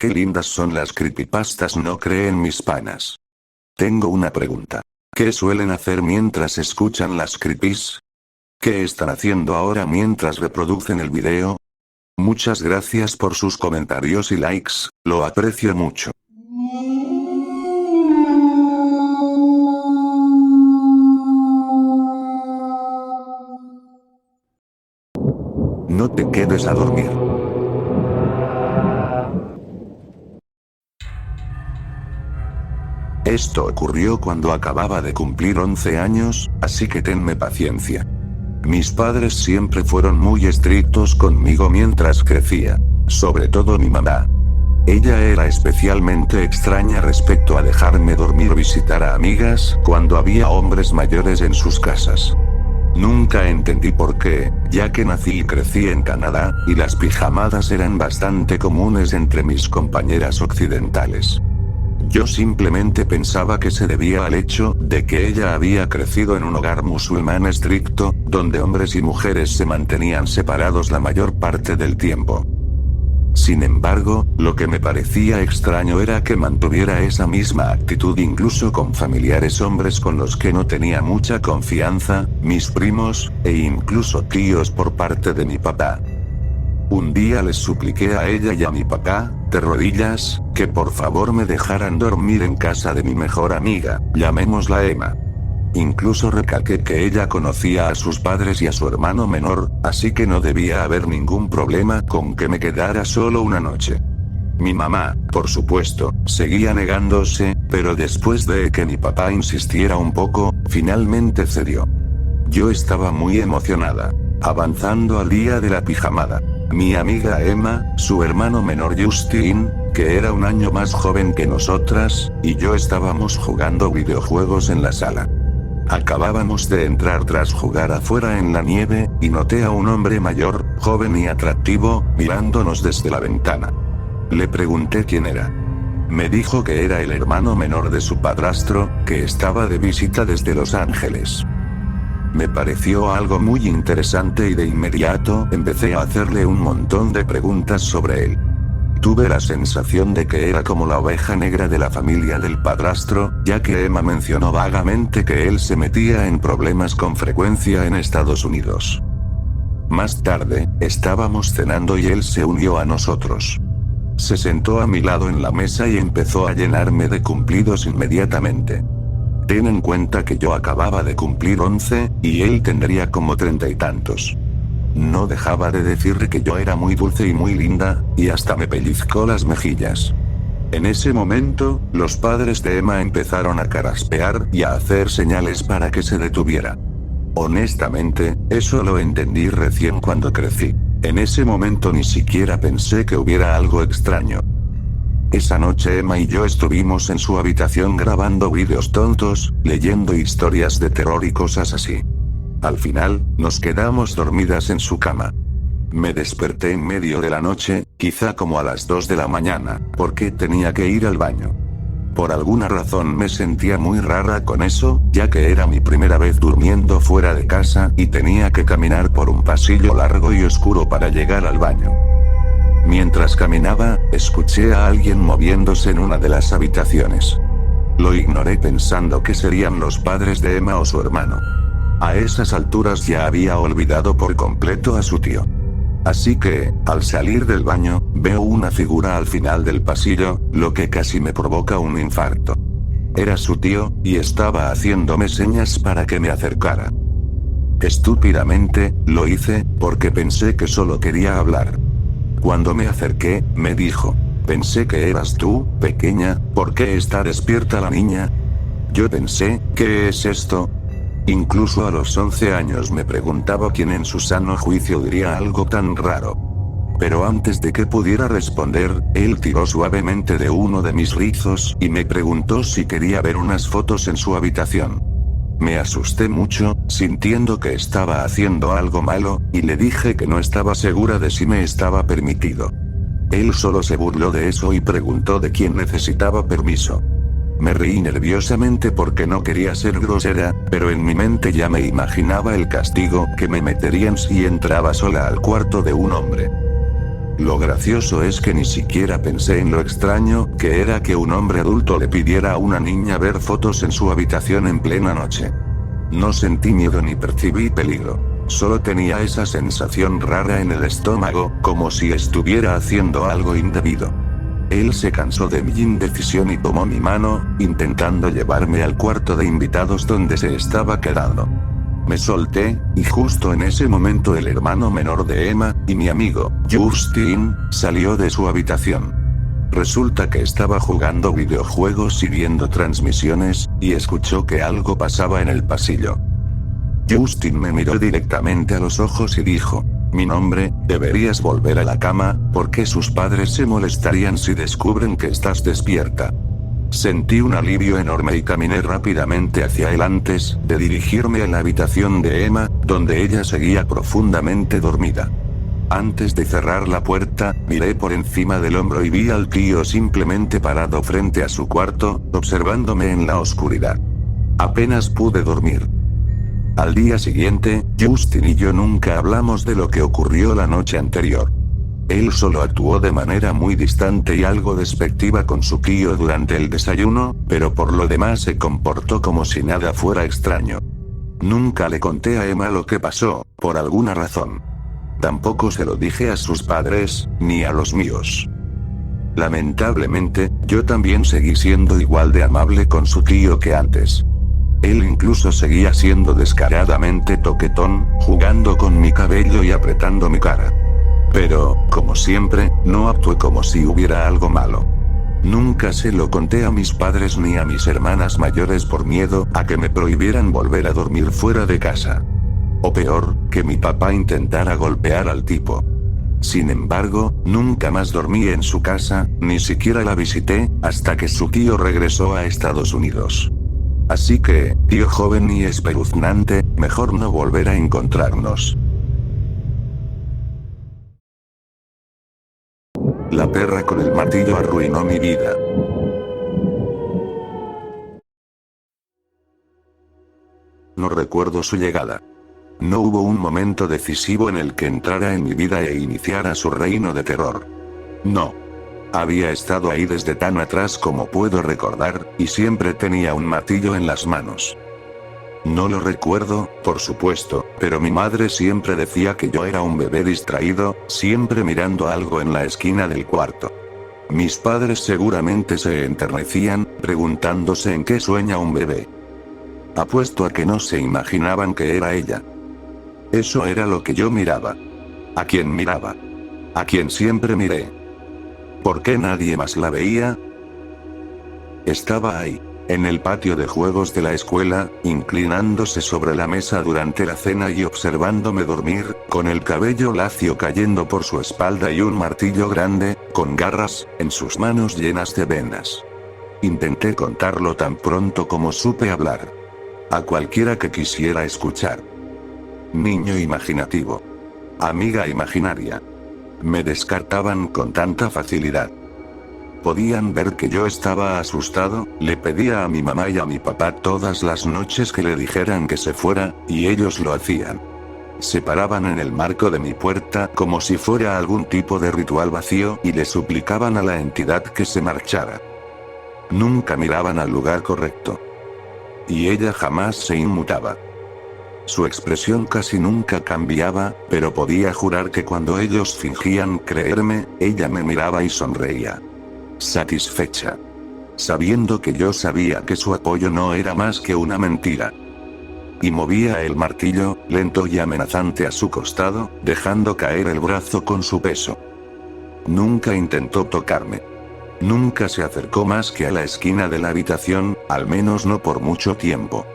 Qué lindas son las creepypastas, ¿no creen mis panas? Tengo una pregunta. ¿Qué suelen hacer mientras escuchan las creepies? ¿Qué están haciendo ahora mientras reproducen el video? Muchas gracias por sus comentarios y likes, lo aprecio mucho. No te quedes a dormir. Esto ocurrió cuando acababa de cumplir 11 años, así que tenme paciencia. Mis padres siempre fueron muy estrictos conmigo mientras crecía, sobre todo mi mamá. Ella era especialmente extraña respecto a dejarme dormir o visitar a amigas cuando había hombres mayores en sus casas. Nunca entendí por qué, ya que nací y crecí en Canadá, y las pijamadas eran bastante comunes entre mis compañeras occidentales. Yo simplemente pensaba que se debía al hecho de que ella había crecido en un hogar musulmán estricto, donde hombres y mujeres se mantenían separados la mayor parte del tiempo. Sin embargo, lo que me parecía extraño era que mantuviera esa misma actitud incluso con familiares hombres con los que no tenía mucha confianza, mis primos, e incluso tíos por parte de mi papá. Un día les supliqué a ella y a mi papá, de rodillas, que por favor me dejaran dormir en casa de mi mejor amiga, llamémosla Emma. Incluso recalqué que ella conocía a sus padres y a su hermano menor, así que no debía haber ningún problema con que me quedara solo una noche. Mi mamá, por supuesto, seguía negándose, pero después de que mi papá insistiera un poco, finalmente cedió. Yo estaba muy emocionada. Avanzando al día de la pijamada. Mi amiga Emma, su hermano menor Justin, que era un año más joven que nosotras, y yo estábamos jugando videojuegos en la sala. Acabábamos de entrar tras jugar afuera en la nieve, y noté a un hombre mayor, joven y atractivo, mirándonos desde la ventana. Le pregunté quién era. Me dijo que era el hermano menor de su padrastro, que estaba de visita desde Los Ángeles. Me pareció algo muy interesante y de inmediato empecé a hacerle un montón de preguntas sobre él. Tuve la sensación de que era como la oveja negra de la familia del padrastro, ya que Emma mencionó vagamente que él se metía en problemas con frecuencia en Estados Unidos. Más tarde, estábamos cenando y él se unió a nosotros. Se sentó a mi lado en la mesa y empezó a llenarme de cumplidos inmediatamente. Ten en cuenta que yo acababa de cumplir 11, y él tendría como 30 y tantos. No dejaba de decir que yo era muy dulce y muy linda, y hasta me pellizcó las mejillas. En ese momento, los padres de Emma empezaron a carraspear y a hacer señales para que se detuviera. Honestamente, eso lo entendí recién cuando crecí. En ese momento ni siquiera pensé que hubiera algo extraño. Esa noche Emma y yo estuvimos en su habitación grabando vídeos tontos, leyendo historias de terror y cosas así. Al final, nos quedamos dormidas en su cama. Me desperté en medio de la noche, quizá como a las 2 de la mañana, porque tenía que ir al baño. Por alguna razón me sentía muy rara con eso, ya que era mi primera vez durmiendo fuera de casa, y tenía que caminar por un pasillo largo y oscuro para llegar al baño. Mientras caminaba, escuché a alguien moviéndose en una de las habitaciones. Lo ignoré pensando que serían los padres de Emma o su hermano. A esas alturas ya había olvidado por completo a su tío. Así que, al salir del baño, veo una figura al final del pasillo, lo que casi me provoca un infarto. Era su tío, y estaba haciéndome señas para que me acercara. Estúpidamente, lo hice, porque pensé que solo quería hablar. Cuando me acerqué, me dijo: pensé que eras tú, pequeña, ¿por qué está despierta la niña? Yo pensé, ¿qué es esto? Incluso a los 11 años me preguntaba quién en su sano juicio diría algo tan raro. Pero antes de que pudiera responder, él tiró suavemente de uno de mis rizos y me preguntó si quería ver unas fotos en su habitación. Me asusté mucho, sintiendo que estaba haciendo algo malo, y le dije que no estaba segura de si me estaba permitido. Él solo se burló de eso y preguntó de quién necesitaba permiso. Me reí nerviosamente porque no quería ser grosera, pero en mi mente ya me imaginaba el castigo que me meterían si entraba sola al cuarto de un hombre. Lo gracioso es que ni siquiera pensé en lo extraño que era que un hombre adulto le pidiera a una niña ver fotos en su habitación en plena noche. No sentí miedo ni percibí peligro. Solo tenía esa sensación rara en el estómago, como si estuviera haciendo algo indebido. Él se cansó de mi indecisión y tomó mi mano, intentando llevarme al cuarto de invitados donde se estaba quedando. Me solté, y justo en ese momento el hermano menor de Emma, y mi amigo, Justin, salió de su habitación. Resulta que estaba jugando videojuegos y viendo transmisiones, y escuchó que algo pasaba en el pasillo. Justin me miró directamente a los ojos y dijo: mi nombre, deberías volver a la cama, porque sus padres se molestarían si descubren que estás despierta. Sentí un alivio enorme y caminé rápidamente hacia él antes de dirigirme a la habitación de Emma, donde ella seguía profundamente dormida. Antes de cerrar la puerta, miré por encima del hombro y vi al tío simplemente parado frente a su cuarto, observándome en la oscuridad. Apenas pude dormir. Al día siguiente, Justin y yo nunca hablamos de lo que ocurrió la noche anterior. Él solo actuó de manera muy distante y algo despectiva con su tío durante el desayuno, pero por lo demás se comportó como si nada fuera extraño. Nunca le conté a Emma lo que pasó, por alguna razón. Tampoco se lo dije a sus padres, ni a los míos. Lamentablemente, yo también seguí siendo igual de amable con su tío que antes. Él incluso seguía siendo descaradamente toquetón, jugando con mi cabello y apretando mi cara. Pero, como siempre, no actué como si hubiera algo malo. Nunca se lo conté a mis padres ni a mis hermanas mayores por miedo a que me prohibieran volver a dormir fuera de casa. O peor, que mi papá intentara golpear al tipo. Sin embargo, nunca más dormí en su casa, ni siquiera la visité, hasta que su tío regresó a Estados Unidos. Así que, tío joven y espeluznante, mejor no volver a encontrarnos. La perra con el martillo arruinó mi vida. No recuerdo su llegada. No hubo un momento decisivo en el que entrara en mi vida e iniciara su reino de terror. No. Había estado ahí desde tan atrás como puedo recordar, y siempre tenía un martillo en las manos. No lo recuerdo, por supuesto, pero mi madre siempre decía que yo era un bebé distraído, siempre mirando algo en la esquina del cuarto. Mis padres seguramente se enternecían, preguntándose en qué sueña un bebé. Apuesto a que no se imaginaban que era ella. Eso era lo que yo miraba. ¿A quién miraba? ¿A quién siempre miré? ¿Por qué nadie más la veía? Estaba ahí, en el patio de juegos de la escuela, inclinándose sobre la mesa durante la cena y observándome dormir, con el cabello lacio cayendo por su espalda y un martillo grande, con garras, en sus manos llenas de venas. Intenté contarlo tan pronto como supe hablar. A cualquiera que quisiera escuchar. Niño imaginativo. Amiga imaginaria. Me descartaban con tanta facilidad. Podían ver que yo estaba asustado, le pedía a mi mamá y a mi papá todas las noches que le dijeran que se fuera, y ellos lo hacían. Se paraban en el marco de mi puerta como si fuera algún tipo de ritual vacío y le suplicaban a la entidad que se marchara. Nunca miraban al lugar correcto. Y ella jamás se inmutaba. Su expresión casi nunca cambiaba, pero podía jurar que cuando ellos fingían creerme, ella me miraba y sonreía. Satisfecha. Sabiendo que yo sabía que su apoyo no era más que una mentira. Y movía el martillo, lento y amenazante a su costado, dejando caer el brazo con su peso. Nunca intentó tocarme. Nunca se acercó más que a la esquina de la habitación, al menos no por mucho tiempo.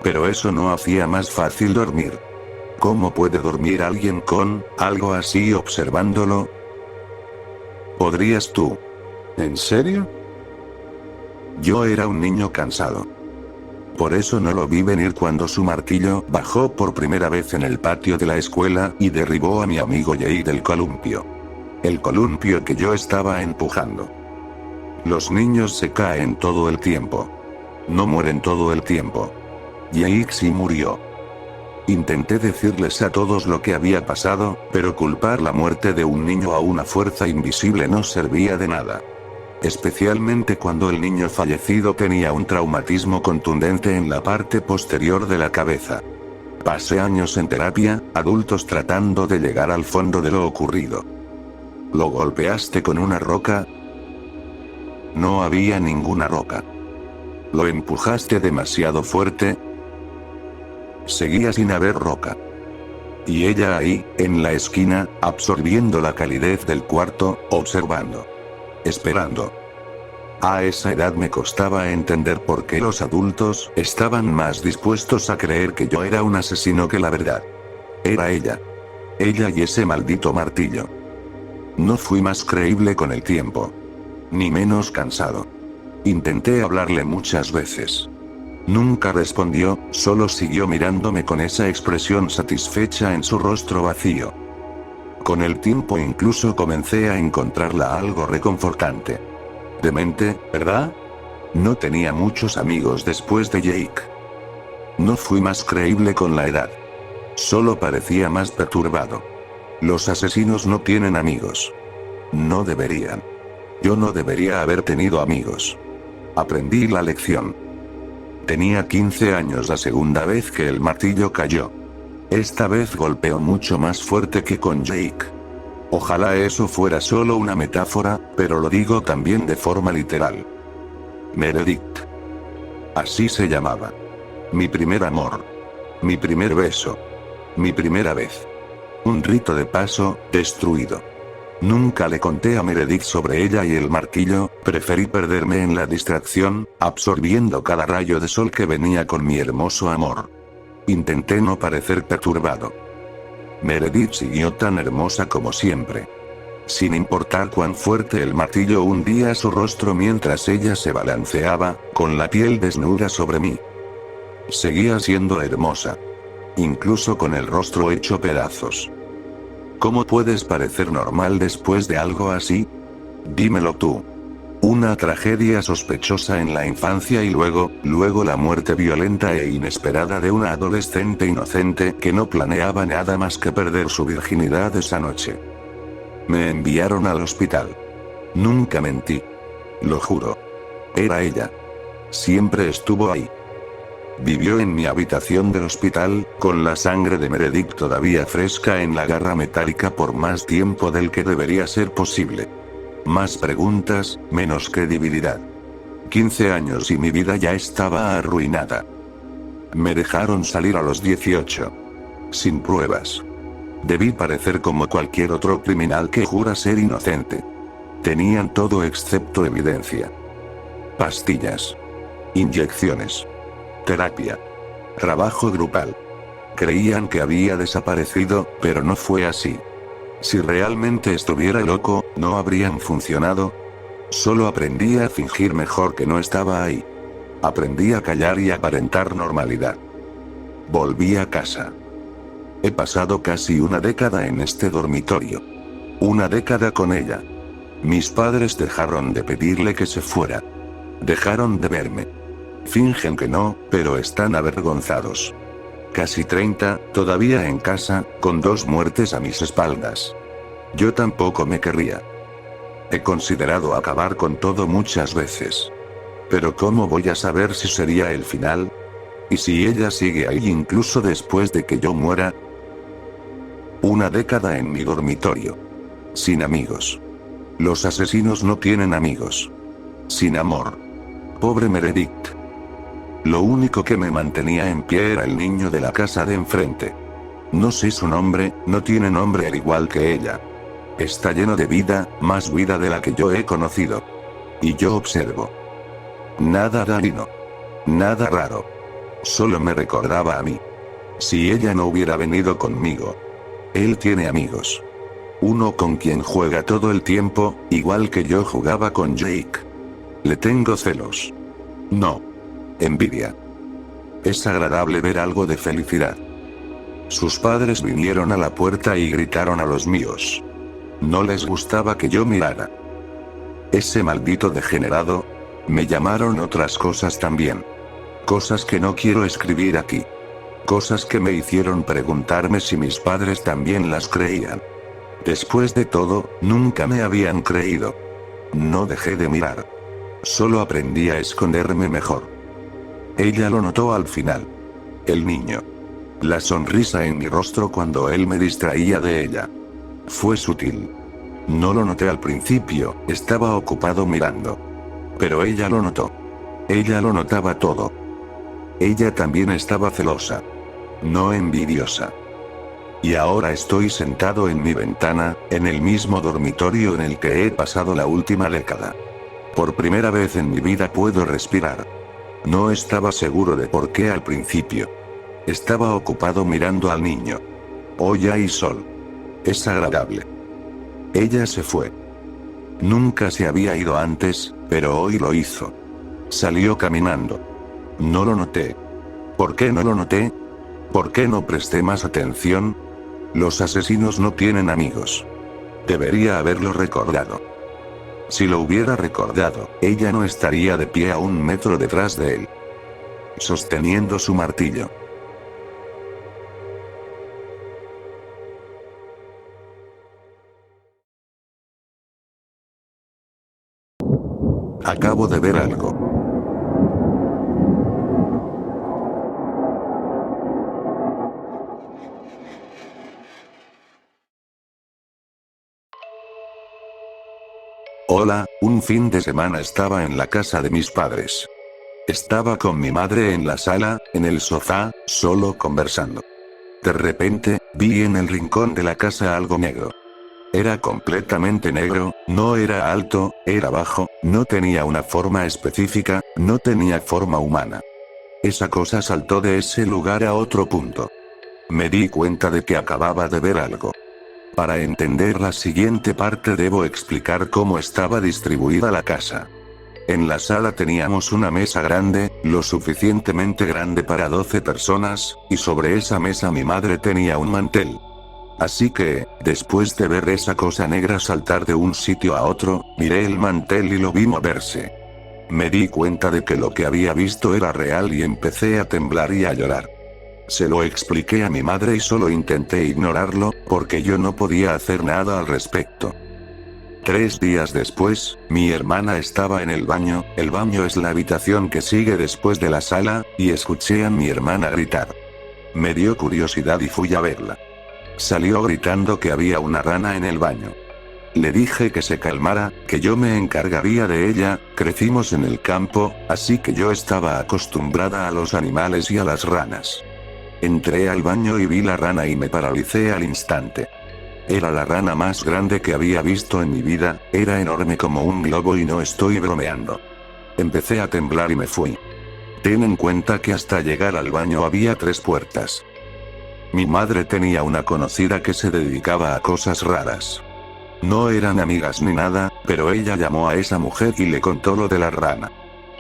Pero eso no hacía más fácil dormir. ¿Cómo puede dormir alguien con algo así observándolo? ¿Podrías tú? ¿En serio? Yo era un niño cansado. Por eso no lo vi venir cuando su martillo bajó por primera vez en el patio de la escuela y derribó a mi amigo Jay del columpio. El columpio que yo estaba empujando. Los niños se caen todo el tiempo. No mueren todo el tiempo. Jake sí murió. Intenté decirles a todos lo que había pasado, pero culpar la muerte de un niño a una fuerza invisible no servía de nada. Especialmente cuando el niño fallecido tenía un traumatismo contundente en la parte posterior de la cabeza. Pasé años en terapia, adultos tratando de llegar al fondo de lo ocurrido. ¿Lo golpeaste con una roca? No había ninguna roca. ¿Lo empujaste demasiado fuerte? Seguía sin haber roca. Y ella ahí, en la esquina, absorbiendo la calidez del cuarto, observando. Esperando. A esa edad me costaba entender por qué los adultos estaban más dispuestos a creer que yo era un asesino que la verdad. Era ella. Ella y ese maldito martillo. No fui más creíble con el tiempo. Ni menos cansado. Intenté hablarle muchas veces. Nunca respondió, solo siguió mirándome con esa expresión satisfecha en su rostro vacío. Con el tiempo incluso comencé a encontrarla algo reconfortante. Demente, ¿verdad? No tenía muchos amigos después de Jake. No fui más creíble con la edad. Solo parecía más perturbado. Los asesinos no tienen amigos. No deberían. Yo no debería haber tenido amigos. Aprendí la lección. Tenía 15 años la segunda vez que el martillo cayó. Esta vez golpeó mucho más fuerte que con Jake. Ojalá eso fuera solo una metáfora, pero lo digo también de forma literal. Meredith. Así se llamaba. Mi primer amor. Mi primer beso. Mi primera vez. Un rito de paso, destruido. Nunca le conté a Meredith sobre ella y el martillo, preferí perderme en la distracción, absorbiendo cada rayo de sol que venía con mi hermoso amor. Intenté no parecer perturbado. Meredith siguió tan hermosa como siempre. Sin importar cuán fuerte el martillo hundía su rostro mientras ella se balanceaba, con la piel desnuda sobre mí. Seguía siendo hermosa. Incluso con el rostro hecho pedazos. ¿Cómo puedes parecer normal después de algo así? Dímelo tú. Una tragedia sospechosa en la infancia y luego la muerte violenta e inesperada de una adolescente inocente que no planeaba nada más que perder su virginidad esa noche. Me enviaron al hospital. Nunca mentí. Lo juro. Era ella. Siempre estuvo ahí. Vivió en mi habitación del hospital, con la sangre de Meredith todavía fresca en la garra metálica por más tiempo del que debería ser posible. Más preguntas, menos credibilidad. 15 años y mi vida ya estaba arruinada. Me dejaron salir a los 18. Sin pruebas. Debí parecer como cualquier otro criminal que jura ser inocente. Tenían todo excepto evidencia. Pastillas. Inyecciones. Terapia. Trabajo grupal. Creían que había desaparecido, pero no fue así. Si realmente estuviera loco, no habrían funcionado. Solo aprendí a fingir mejor que no estaba ahí. Aprendí a callar y aparentar normalidad. Volví a casa. He pasado casi una década en este dormitorio. Una década con ella. Mis padres dejaron de pedirle que se fuera. Dejaron de verme. Fingen que no, pero están avergonzados. Casi 30, todavía en casa, con 2 muertes a mis espaldas. Yo tampoco me querría. He considerado acabar con todo muchas veces. Pero ¿cómo voy a saber si sería el final? ¿Y si ella sigue ahí incluso después de que yo muera? Una década en mi dormitorio. Sin amigos. Los asesinos no tienen amigos. Sin amor. Pobre Meredith. Lo único que me mantenía en pie era el niño de la casa de enfrente. No sé su nombre, no tiene nombre al igual que ella. Está lleno de vida, más vida de la que yo he conocido. Y yo observo. Nada dañino. Nada raro. Solo me recordaba a mí. Si ella no hubiera venido conmigo. Él tiene amigos. Uno con quien juega todo el tiempo, igual que yo jugaba con Jake. Le tengo celos. No. Envidia. Es agradable ver algo de felicidad. Sus padres vinieron a la puerta y gritaron a los míos. No les gustaba que yo mirara. Ese maldito degenerado. Me llamaron otras cosas también. Cosas que no quiero escribir aquí. Cosas que me hicieron preguntarme si mis padres también las creían. Después de todo, nunca me habían creído. No dejé de mirar. Solo aprendí a esconderme mejor. Ella lo notó al final. El niño. La sonrisa en mi rostro cuando él me distraía de ella. Fue sutil. No lo noté al principio, estaba ocupado mirando. Pero ella lo notó. Ella lo notaba todo. Ella también estaba celosa. No envidiosa. Y ahora estoy sentado en mi ventana, en el mismo dormitorio en el que he pasado la última década. Por primera vez en mi vida puedo respirar. No estaba seguro de por qué al principio. Estaba ocupado mirando al niño. Hoy hay sol. Es agradable. Ella se fue. Nunca se había ido antes, pero hoy lo hizo. Salió caminando. No lo noté. ¿Por qué no lo noté? ¿Por qué no presté más atención? Los asesinos no tienen amigos. Debería haberlo recordado. Si lo hubiera recordado, ella no estaría de pie a 1 metro detrás de él, sosteniendo su martillo. Acabo de ver algo. Hola, un fin de semana estaba en la casa de mis padres. Estaba con mi madre en la sala, en el sofá, solo conversando. De repente, vi en el rincón de la casa algo negro. Era completamente negro, no era alto, era bajo, no tenía una forma específica, no tenía forma humana. Esa cosa saltó de ese lugar a otro punto. Me di cuenta de que acababa de ver algo. Para entender la siguiente parte debo explicar cómo estaba distribuida la casa. En la sala teníamos una mesa grande, lo suficientemente grande para 12 personas, y sobre esa mesa mi madre tenía un mantel. Así que, después de ver esa cosa negra saltar de un sitio a otro, miré el mantel y lo vi moverse. Me di cuenta de que lo que había visto era real y empecé a temblar y a llorar. Se lo expliqué a mi madre y solo intenté ignorarlo, porque yo no podía hacer nada al respecto. 3 días después, mi hermana estaba en el baño es la habitación que sigue después de la sala, y escuché a mi hermana gritar. Me dio curiosidad y fui a verla. Salió gritando que había una rana en el baño. Le dije que se calmara, que yo me encargaría de ella, crecimos en el campo, así que yo estaba acostumbrada a los animales y a las ranas. Entré al baño y vi la rana y me paralicé al instante. Era la rana más grande que había visto en mi vida, era enorme como un globo y no estoy bromeando. Empecé a temblar y me fui. Ten en cuenta que hasta llegar al baño había 3 puertas. Mi madre tenía una conocida que se dedicaba a cosas raras. No eran amigas ni nada, pero ella llamó a esa mujer y le contó lo de la rana.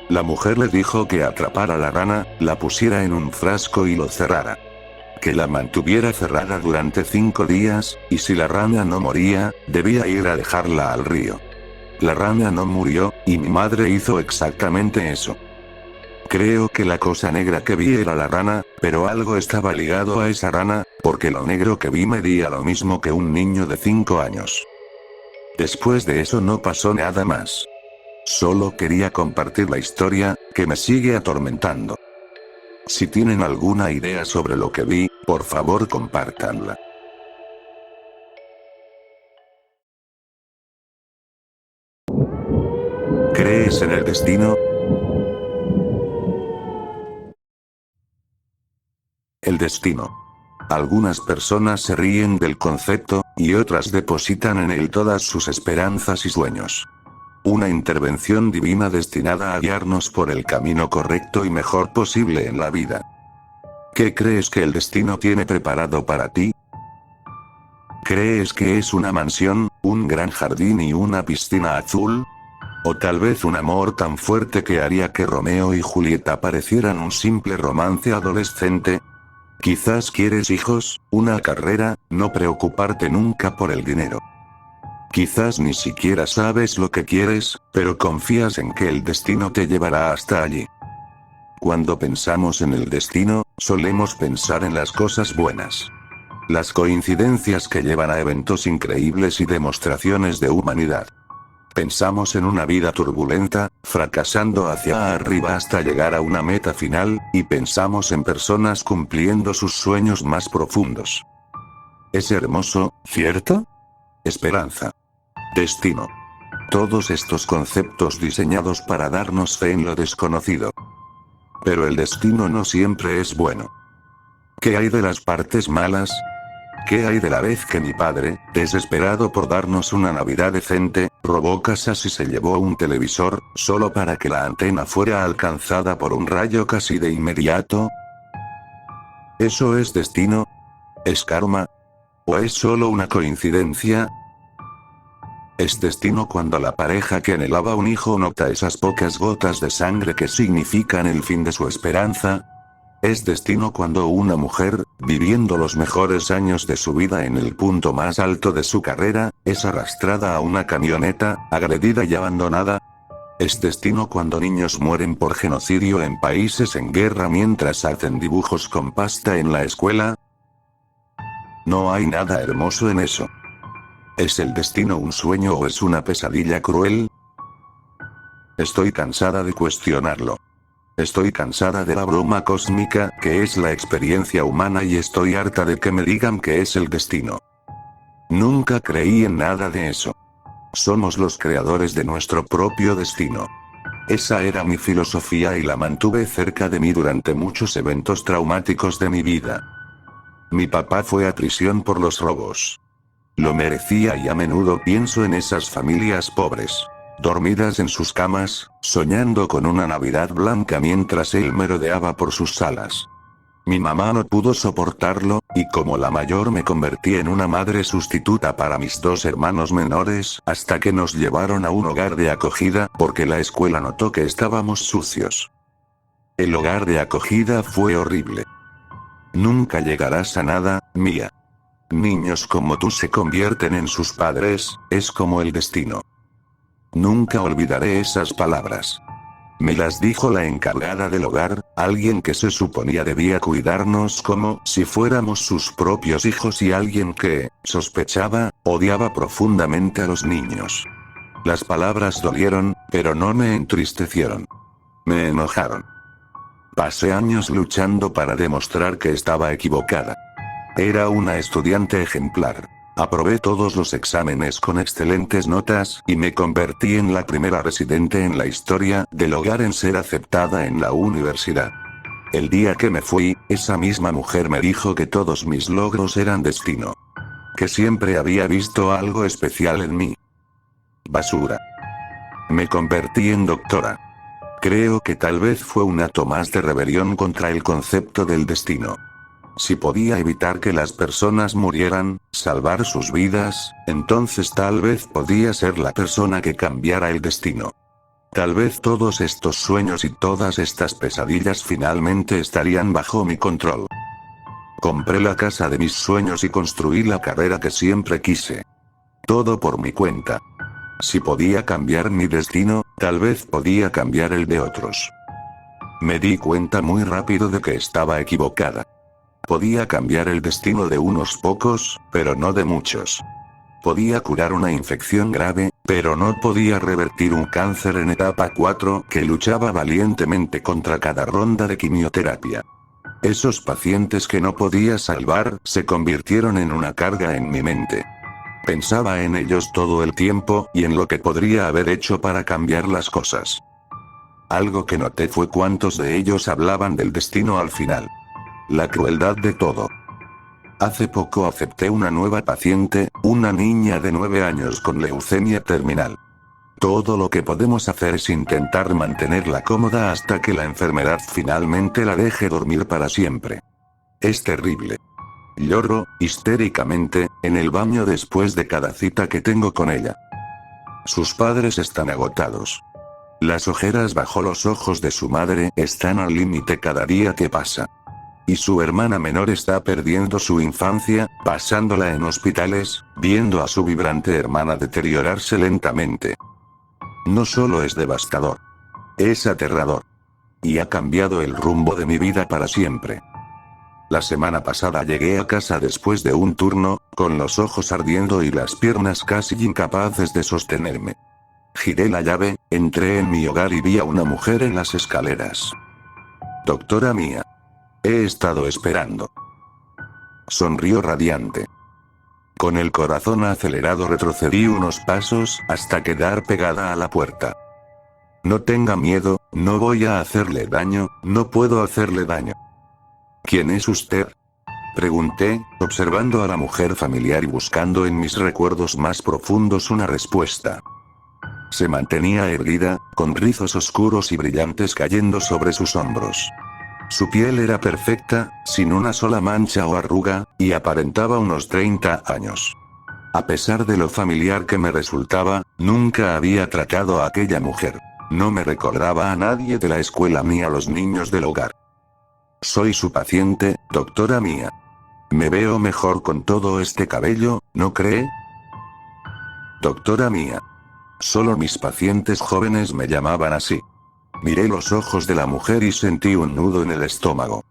La mujer le dijo que atrapara la rana, la pusiera en un frasco y lo cerrara. Que la mantuviera cerrada durante 5 días, y si la rana no moría, debía ir a dejarla al río. La rana no murió, y mi madre hizo exactamente eso. Creo que la cosa negra que vi era la rana, pero algo estaba ligado a esa rana, porque lo negro que vi medía lo mismo que un niño de 5 años. Después de eso no pasó nada más. Solo quería compartir la historia, que me sigue atormentando. Si tienen alguna idea sobre lo que vi, por favor compártanla. ¿Crees en el destino? El destino. Algunas personas se ríen del concepto, y otras depositan en él todas sus esperanzas y sueños. Una intervención divina destinada a guiarnos por el camino correcto y mejor posible en la vida. ¿Qué crees que el destino tiene preparado para ti? ¿Crees que es una mansión, un gran jardín y una piscina azul? ¿O tal vez un amor tan fuerte que haría que Romeo y Julieta parecieran un simple romance adolescente? Quizás quieres hijos, una carrera, no preocuparte nunca por el dinero. Quizás ni siquiera sabes lo que quieres, pero confías en que el destino te llevará hasta allí. Cuando pensamos en el destino, Solemos pensar en las cosas buenas. Las coincidencias que llevan a eventos increíbles y demostraciones de humanidad. Pensamos en una vida turbulenta, fracasando hacia arriba hasta llegar a una meta final, y pensamos en personas cumpliendo sus sueños más profundos. Es hermoso, ¿cierto? Esperanza. Destino. Todos estos conceptos diseñados para darnos fe en lo desconocido. Pero el destino no siempre es bueno. ¿Qué hay de las partes malas? ¿Qué hay de la vez que mi padre, desesperado por darnos una Navidad decente, robó casas y se llevó un televisor, solo para que la antena fuera alcanzada por un rayo casi de inmediato? ¿Eso es destino? ¿Es karma? ¿O es solo una coincidencia? Es destino cuando la pareja que anhelaba un hijo nota esas pocas gotas de sangre que significan el fin de su esperanza. Es destino cuando una mujer, viviendo los mejores años de su vida en el punto más alto de su carrera, es arrastrada a una camioneta, agredida y abandonada. Es destino cuando niños mueren por genocidio en países en guerra mientras hacen dibujos con pasta en la escuela. No hay nada hermoso en eso. ¿Es el destino un sueño o es una pesadilla cruel? Estoy cansada de cuestionarlo. Estoy cansada de la broma cósmica que es la experiencia humana y estoy harta de que me digan que es el destino. Nunca creí en nada de eso. Somos los creadores de nuestro propio destino. Esa era mi filosofía y la mantuve cerca de mí durante muchos eventos traumáticos de mi vida. Mi papá fue a prisión por los robos. Lo merecía y a menudo pienso en esas familias pobres, dormidas en sus camas, soñando con una Navidad blanca mientras él merodeaba por sus salas. Mi mamá no pudo soportarlo, y como la mayor me convertí en una madre sustituta para mis dos hermanos menores, hasta que nos llevaron a un hogar de acogida porque la escuela notó que estábamos sucios. El hogar de acogida fue horrible. Nunca llegarás a nada, Mía. Niños como tú se convierten en sus padres, es como el destino. Nunca olvidaré esas palabras. Me las dijo la encargada del hogar, alguien que se suponía debía cuidarnos como si fuéramos sus propios hijos y alguien que, sospechaba, odiaba profundamente a los niños. Las palabras dolieron, pero no me entristecieron. Me enojaron. Pasé años luchando para demostrar que estaba equivocada. Era una estudiante ejemplar. Aprobé todos los exámenes con excelentes notas, y me convertí en la primera residente en la historia del hogar en ser aceptada en la universidad. El día que me fui, esa misma mujer me dijo que todos mis logros eran destino. Que siempre había visto algo especial en mí. Basura. Me convertí en doctora. Creo que tal vez fue un acto más de rebelión contra el concepto del destino. Si podía evitar que las personas murieran, salvar sus vidas, entonces tal vez podía ser la persona que cambiara el destino. Tal vez todos estos sueños y todas estas pesadillas finalmente estarían bajo mi control. Compré la casa de mis sueños y construí la carrera que siempre quise. Todo por mi cuenta. Si podía cambiar mi destino, tal vez podía cambiar el de otros. Me di cuenta muy rápido de que estaba equivocada. Podía cambiar el destino de unos pocos, pero no de muchos. Podía curar una infección grave, pero no podía revertir un cáncer en etapa 4 que luchaba valientemente contra cada ronda de quimioterapia. Esos pacientes que no podía salvar se convirtieron en una carga en mi mente. Pensaba en ellos todo el tiempo y en lo que podría haber hecho para cambiar las cosas. Algo que noté fue cuántos de ellos hablaban del destino al final. La crueldad de todo. Hace poco acepté una nueva paciente, una niña de 9 años con leucemia terminal. Todo lo que podemos hacer es intentar mantenerla cómoda hasta que la enfermedad finalmente la deje dormir para siempre. Es terrible. Lloro, histéricamente, en el baño después de cada cita que tengo con ella. Sus padres están agotados. Las ojeras bajo los ojos de su madre están al límite cada día que pasa. Y su hermana menor está perdiendo su infancia, pasándola en hospitales, viendo a su vibrante hermana deteriorarse lentamente. No solo es devastador. Es aterrador. Y ha cambiado el rumbo de mi vida para siempre. La semana pasada llegué a casa después de un turno, con los ojos ardiendo y las piernas casi incapaces de sostenerme. Giré la llave, entré en mi hogar y vi a una mujer en las escaleras. Doctora Mía. He estado esperando. Sonrió radiante. Con el corazón acelerado retrocedí unos pasos hasta quedar pegada a la puerta. No tenga miedo, no voy a hacerle daño, no puedo hacerle daño. ¿Quién es usted? Pregunté, observando a la mujer familiar y buscando en mis recuerdos más profundos una respuesta. Se mantenía erguida, con rizos oscuros y brillantes cayendo sobre sus hombros. Su piel era perfecta, sin una sola mancha o arruga, y aparentaba unos 30 años. A pesar de lo familiar que me resultaba, nunca había tratado a aquella mujer. No me recordaba a nadie de la escuela ni a los niños del hogar. Soy su paciente, doctora Mía. Me veo mejor con todo este cabello, ¿no cree? Doctora Mía. Solo mis pacientes jóvenes me llamaban así. Miré los ojos de la mujer y sentí un nudo en el estómago.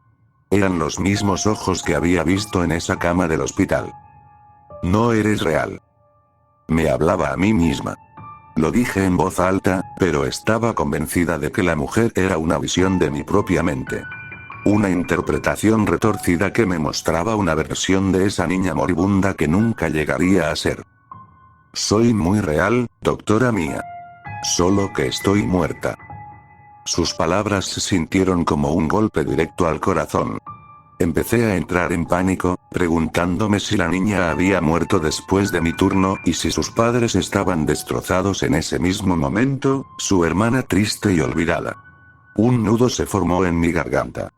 Eran los mismos ojos que había visto en esa cama del hospital. No eres real. Me hablaba a mí misma. Lo dije en voz alta, pero estaba convencida de que la mujer era una visión de mi propia mente. Una interpretación retorcida que me mostraba una versión de esa niña moribunda que nunca llegaría a ser. Soy muy real, doctora Mía. Solo que estoy muerta. Sus palabras se sintieron como un golpe directo al corazón. Empecé a entrar en pánico, preguntándome si la niña había muerto después de mi turno y si sus padres estaban destrozados en ese mismo momento, su hermana triste y olvidada. Un nudo se formó en mi garganta.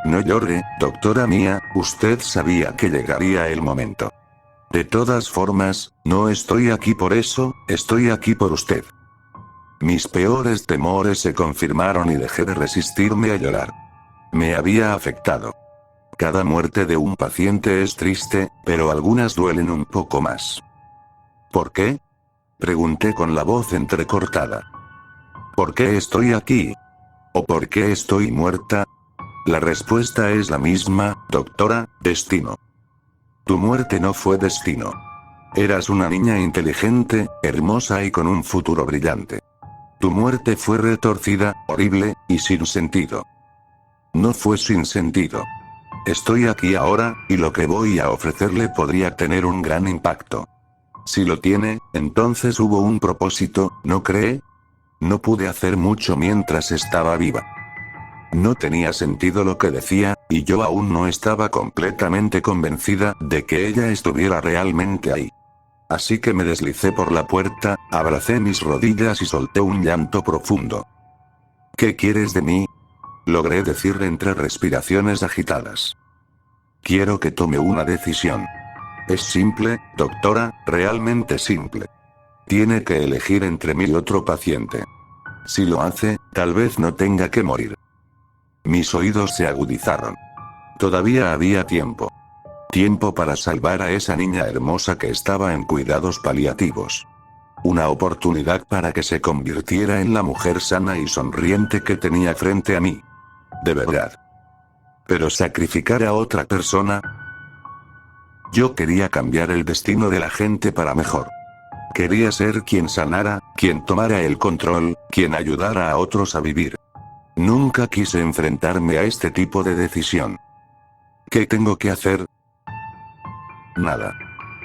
No llore, doctora Mía, usted sabía que llegaría el momento. De todas formas, no estoy aquí por eso, estoy aquí por usted. Mis peores temores se confirmaron y dejé de resistirme a llorar. Me había afectado. Cada muerte de un paciente es triste, pero algunas duelen un poco más. ¿Por qué? Pregunté con la voz entrecortada. ¿Por qué estoy aquí? ¿O por qué estoy muerta? La respuesta es la misma, doctora, destino. Tu muerte no fue destino. Eras una niña inteligente, hermosa y con un futuro brillante. Tu muerte fue retorcida, horrible, y sin sentido. No fue sin sentido. Estoy aquí ahora, y lo que voy a ofrecerle podría tener un gran impacto. Si lo tiene, entonces hubo un propósito, ¿no cree? No pude hacer mucho mientras estaba viva. No tenía sentido lo que decía, y yo aún no estaba completamente convencida de que ella estuviera realmente ahí. Así que me deslicé por la puerta, abracé mis rodillas y solté un llanto profundo. ¿Qué quieres de mí? Logré decir entre respiraciones agitadas. Quiero que tome una decisión. Es simple, doctora, realmente simple. Tiene que elegir entre mí y otro paciente. Si lo hace, tal vez no tenga que morir. Mis oídos se agudizaron. Todavía había tiempo. Tiempo para salvar a esa niña hermosa que estaba en cuidados paliativos. Una oportunidad para que se convirtiera en la mujer sana y sonriente que tenía frente a mí. De verdad. Pero sacrificar a otra persona. Yo quería cambiar el destino de la gente para mejor. Quería ser quien sanara, quien tomara el control, quien ayudara a otros a vivir. Nunca quise enfrentarme a este tipo de decisión. ¿Qué tengo que hacer? Nada.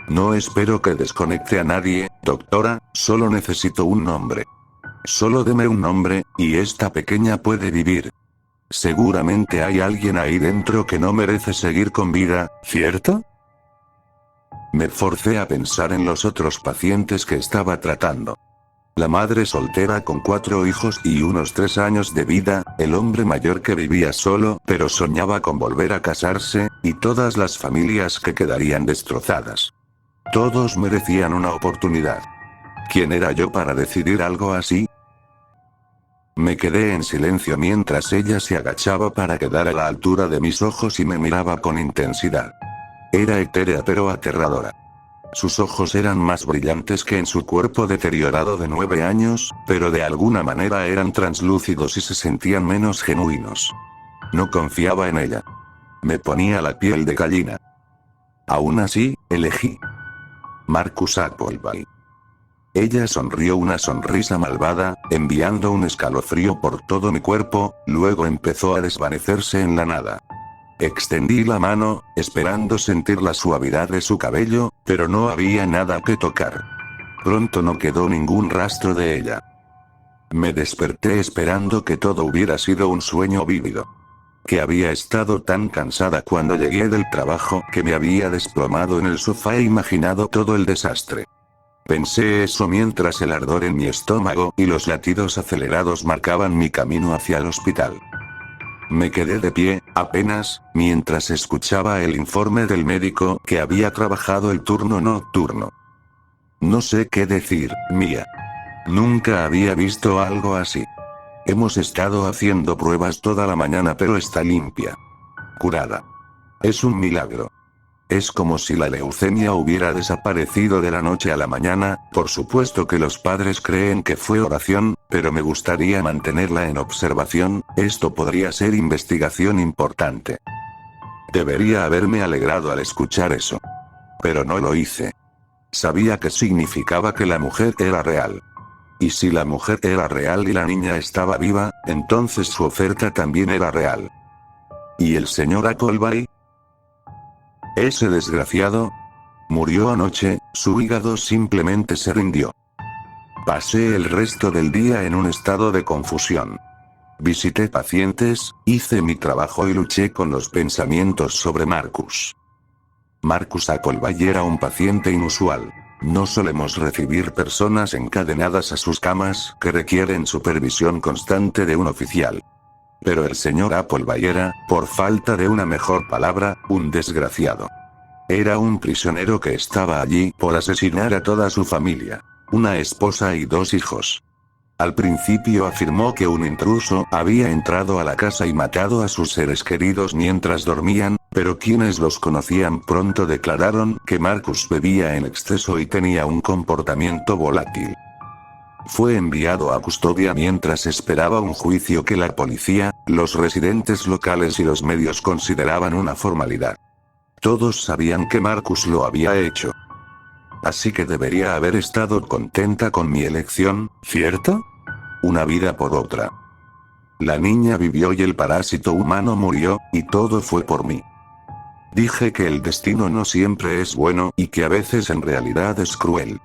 No espero que desconecte a nadie, doctora, solo necesito un nombre. Solo deme un nombre, y esta pequeña puede vivir. Seguramente hay alguien ahí dentro que no merece seguir con vida, ¿cierto? Me forcé a pensar en los otros pacientes que estaba tratando. La madre soltera con 4 hijos y unos 3 años de vida, el hombre mayor que vivía solo pero soñaba con volver a casarse, y todas las familias que quedarían destrozadas. Todos merecían una oportunidad. ¿Quién era yo para decidir algo así? Me quedé en silencio mientras ella se agachaba para quedar a la altura de mis ojos y me miraba con intensidad. Era etérea pero aterradora. Sus ojos eran más brillantes que en su cuerpo deteriorado de 9 años, pero de alguna manera eran translúcidos y se sentían menos genuinos. No confiaba en ella. Me ponía la piel de gallina. Aún así, elegí Marcus Appleby. Ella sonrió una sonrisa malvada, enviando un escalofrío por todo mi cuerpo, luego empezó a desvanecerse en la nada. Extendí la mano, esperando sentir la suavidad de su cabello, pero no había nada que tocar. Pronto no quedó ningún rastro de ella. Me desperté esperando que todo hubiera sido un sueño vívido. Que había estado tan cansada cuando llegué del trabajo que me había desplomado en el sofá e imaginado todo el desastre. Pensé eso mientras el ardor en mi estómago y los latidos acelerados marcaban mi camino hacia el hospital. Me quedé de pie, apenas, mientras escuchaba el informe del médico que había trabajado el turno nocturno. No sé qué decir, Mia. Nunca había visto algo así. Hemos estado haciendo pruebas toda la mañana, pero está limpia. Curada. Es un milagro. Es como si la leucemia hubiera desaparecido de la noche a la mañana. Por supuesto que los padres creen que fue oración, pero me gustaría mantenerla en observación. Esto podría ser investigación importante. Debería haberme alegrado al escuchar eso. Pero no lo hice. Sabía que significaba que la mujer era real. Y si la mujer era real y la niña estaba viva, entonces su oferta también era real. ¿Y el señor Appleby? Ese desgraciado murió anoche, su hígado simplemente se rindió. Pasé el resto del día en un estado de confusión. Visité pacientes, hice mi trabajo y luché con los pensamientos sobre Marcus. Marcus Appleby era un paciente inusual. No solemos recibir personas encadenadas a sus camas que requieren supervisión constante de un oficial. Pero el señor Appleby era, por falta de una mejor palabra, un desgraciado. Era un prisionero que estaba allí por asesinar a toda su familia. Una esposa y 2 hijos. Al principio afirmó que un intruso había entrado a la casa y matado a sus seres queridos mientras dormían, pero quienes los conocían pronto declararon que Marcus bebía en exceso y tenía un comportamiento volátil. Fue enviado a custodia mientras esperaba un juicio que la policía, los residentes locales y los medios consideraban una formalidad. Todos sabían que Marcus lo había hecho. Así que debería haber estado contenta con mi elección, ¿cierto? Una vida por otra. La niña vivió y el parásito humano murió, y todo fue por mí. Dije que el destino no siempre es bueno y que a veces en realidad es cruel.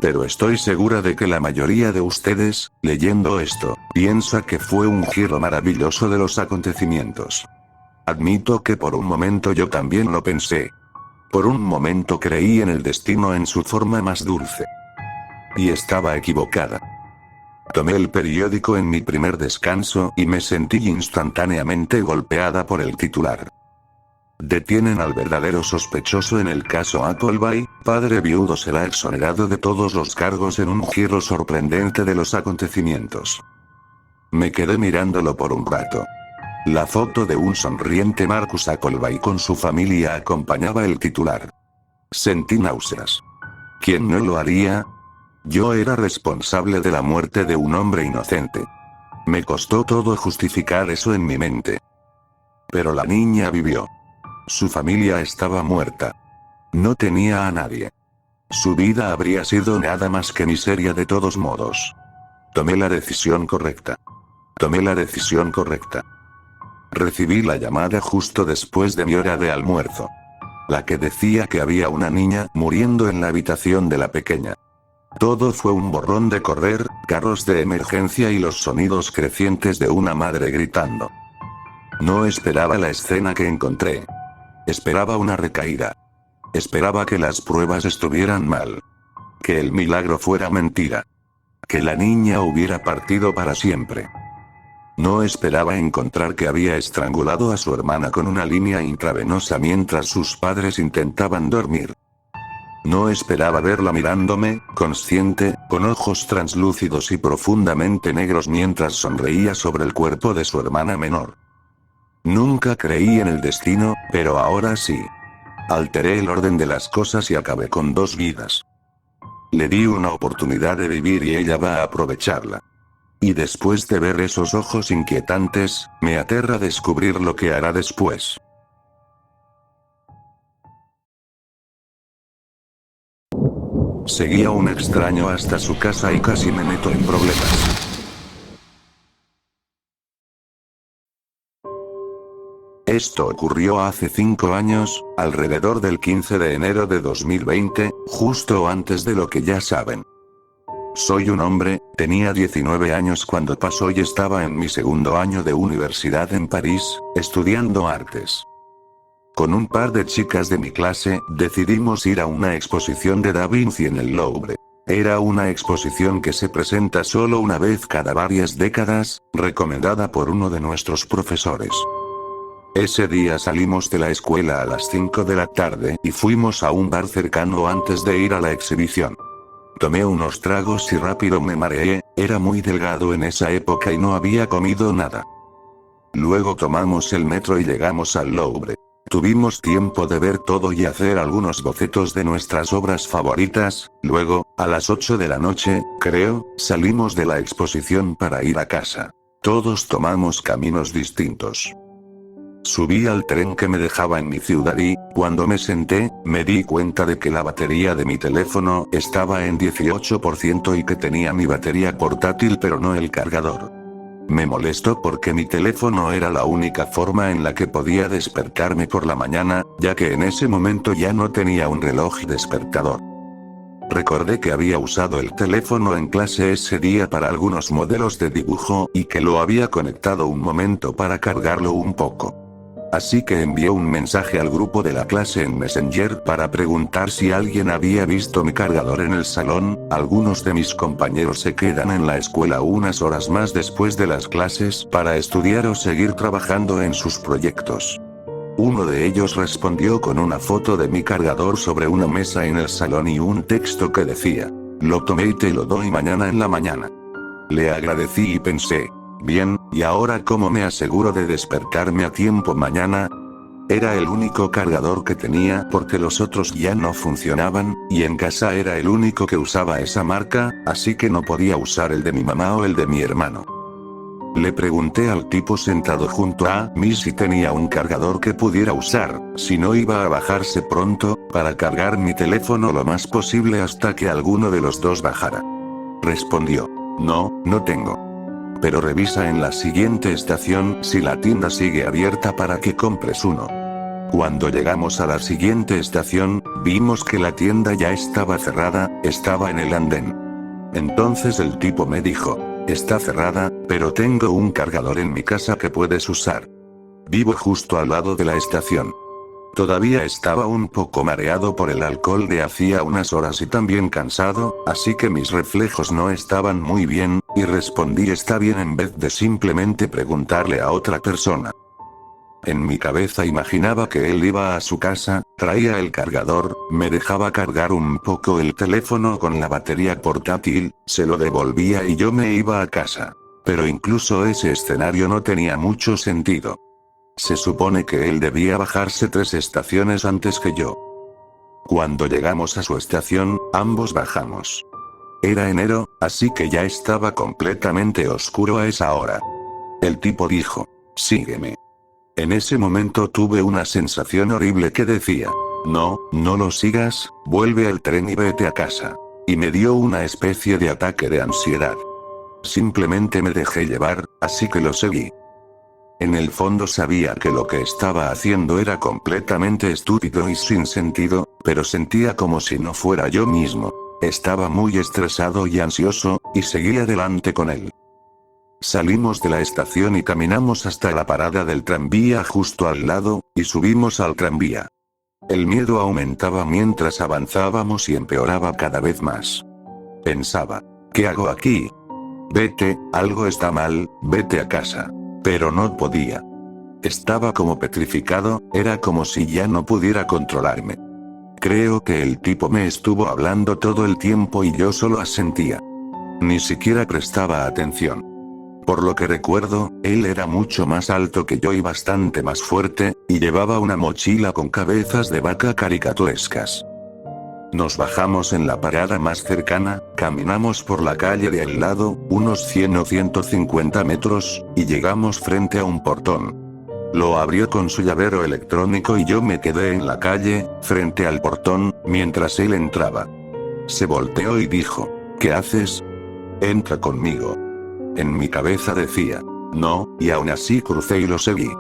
Pero estoy segura de que la mayoría de ustedes, leyendo esto, piensa que fue un giro maravilloso de los acontecimientos. Admito que por un momento yo también lo pensé. Por un momento creí en el destino en su forma más dulce. Y estaba equivocada. Tomé el periódico en mi primer descanso y me sentí instantáneamente golpeada por el titular. Detienen al verdadero sospechoso en el caso Appleby, padre viudo será exonerado de todos los cargos en un giro sorprendente de los acontecimientos. Me quedé mirándolo por un rato. La foto de un sonriente Marcus Appleby con su familia acompañaba el titular. Sentí náuseas. ¿Quién no lo haría? Yo era responsable de la muerte de un hombre inocente. Me costó todo justificar eso en mi mente. Pero la niña vivió. Su familia estaba muerta. No tenía a nadie. Su vida habría sido nada más que miseria de todos modos. Tomé la decisión correcta. Tomé la decisión correcta. Recibí la llamada justo después de mi hora de almuerzo. La que decía que había una niña muriendo en la habitación de la pequeña. Todo fue un borrón de correr, carros de emergencia y los sonidos crecientes de una madre gritando. No esperaba la escena que encontré. Esperaba una recaída. Esperaba que las pruebas estuvieran mal. Que el milagro fuera mentira. Que la niña hubiera partido para siempre. No esperaba encontrar que había estrangulado a su hermana con una línea intravenosa mientras sus padres intentaban dormir. No esperaba verla mirándome, consciente, con ojos translúcidos y profundamente negros mientras sonreía sobre el cuerpo de su hermana menor. Nunca creí en el destino, pero ahora sí. Alteré el orden de las cosas y acabé con 2 vidas. Le di una oportunidad de vivir y ella va a aprovecharla. Y después de ver esos ojos inquietantes, me aterra descubrir lo que hará después. Seguía un extraño hasta su casa y casi me meto en problemas. Esto ocurrió hace 5 años, alrededor del 15 de enero de 2020, justo antes de lo que ya saben. Soy un hombre, tenía 19 años cuando pasó y estaba en mi segundo año de universidad en París, estudiando artes. Con un par de chicas de mi clase, decidimos ir a una exposición de Da Vinci en el Louvre. Era una exposición que se presenta solo una vez cada varias décadas, recomendada por uno de nuestros profesores. Ese día salimos de la escuela a las 5 de la tarde y fuimos a un bar cercano antes de ir a la exhibición. Tomé unos tragos y rápido me mareé, era muy delgado en esa época y no había comido nada. Luego tomamos el metro y llegamos al Louvre. Tuvimos tiempo de ver todo y hacer algunos bocetos de nuestras obras favoritas, luego, a las 8 de la noche, creo, salimos de la exposición para ir a casa. Todos tomamos caminos distintos. Subí al tren que me dejaba en mi ciudad y, cuando me senté, me di cuenta de que la batería de mi teléfono estaba en 18% y que tenía mi batería portátil pero no el cargador. Me molestó porque mi teléfono era la única forma en la que podía despertarme por la mañana, ya que en ese momento ya no tenía un reloj despertador. Recordé que había usado el teléfono en clase ese día para algunos modelos de dibujo y que lo había conectado un momento para cargarlo un poco. Así que envié un mensaje al grupo de la clase en Messenger para preguntar si alguien había visto mi cargador en el salón. Algunos de mis compañeros se quedan en la escuela unas horas más después de las clases para estudiar o seguir trabajando en sus proyectos. Uno de ellos respondió con una foto de mi cargador sobre una mesa en el salón y un texto que decía: "Lo tomé y te lo doy mañana en la mañana". Le agradecí y pensé: bien, ¿y ahora cómo me aseguro de despertarme a tiempo mañana? Era el único cargador que tenía porque los otros ya no funcionaban, y en casa era el único que usaba esa marca, así que no podía usar el de mi mamá o el de mi hermano. Le pregunté al tipo sentado junto a mí si tenía un cargador que pudiera usar, si no iba a bajarse pronto, para cargar mi teléfono lo más posible hasta que alguno de los dos bajara. Respondió: no, no tengo. Pero revisa en la siguiente estación si la tienda sigue abierta para que compres uno. Cuando llegamos a la siguiente estación, vimos que la tienda ya estaba cerrada, estaba en el andén. Entonces el tipo me dijo: está cerrada, pero tengo un cargador en mi casa que puedes usar. Vivo justo al lado de la estación. Todavía estaba un poco mareado por el alcohol de hacía unas horas y también cansado, así que mis reflejos no estaban muy bien, y respondí está bien en vez de simplemente preguntarle a otra persona. En mi cabeza imaginaba que él iba a su casa, traía el cargador, me dejaba cargar un poco el teléfono con la batería portátil, se lo devolvía y yo me iba a casa. Pero incluso ese escenario no tenía mucho sentido. Se supone que él debía bajarse 3 estaciones antes que yo. Cuando llegamos a su estación, ambos bajamos. Era enero, así que ya estaba completamente oscuro a esa hora. El tipo dijo: sígueme. En ese momento tuve una sensación horrible que decía: no, no lo sigas, vuelve al tren y vete a casa. Y me dio una especie de ataque de ansiedad. Simplemente me dejé llevar, así que lo seguí. En el fondo sabía que lo que estaba haciendo era completamente estúpido y sin sentido, pero sentía como si no fuera yo mismo. Estaba muy estresado y ansioso, y seguí adelante con él. Salimos de la estación y caminamos hasta la parada del tranvía justo al lado, y subimos al tranvía. El miedo aumentaba mientras avanzábamos y empeoraba cada vez más. Pensaba: ¿qué hago aquí? Vete, algo está mal, vete a casa. Pero no podía. Estaba como petrificado, era como si ya no pudiera controlarme. Creo que el tipo me estuvo hablando todo el tiempo y yo solo asentía. Ni siquiera prestaba atención. Por lo que recuerdo, él era mucho más alto que yo y bastante más fuerte, y llevaba una mochila con cabezas de vaca caricaturescas. Nos bajamos en la parada más cercana, caminamos por la calle de al lado, unos 100 o 150 metros, y llegamos frente a un portón. Lo abrió con su llavero electrónico y yo me quedé en la calle, frente al portón, mientras él entraba. Se volteó y dijo, ¿qué haces? Entra conmigo. En mi cabeza decía, no, y aún así crucé y lo seguí.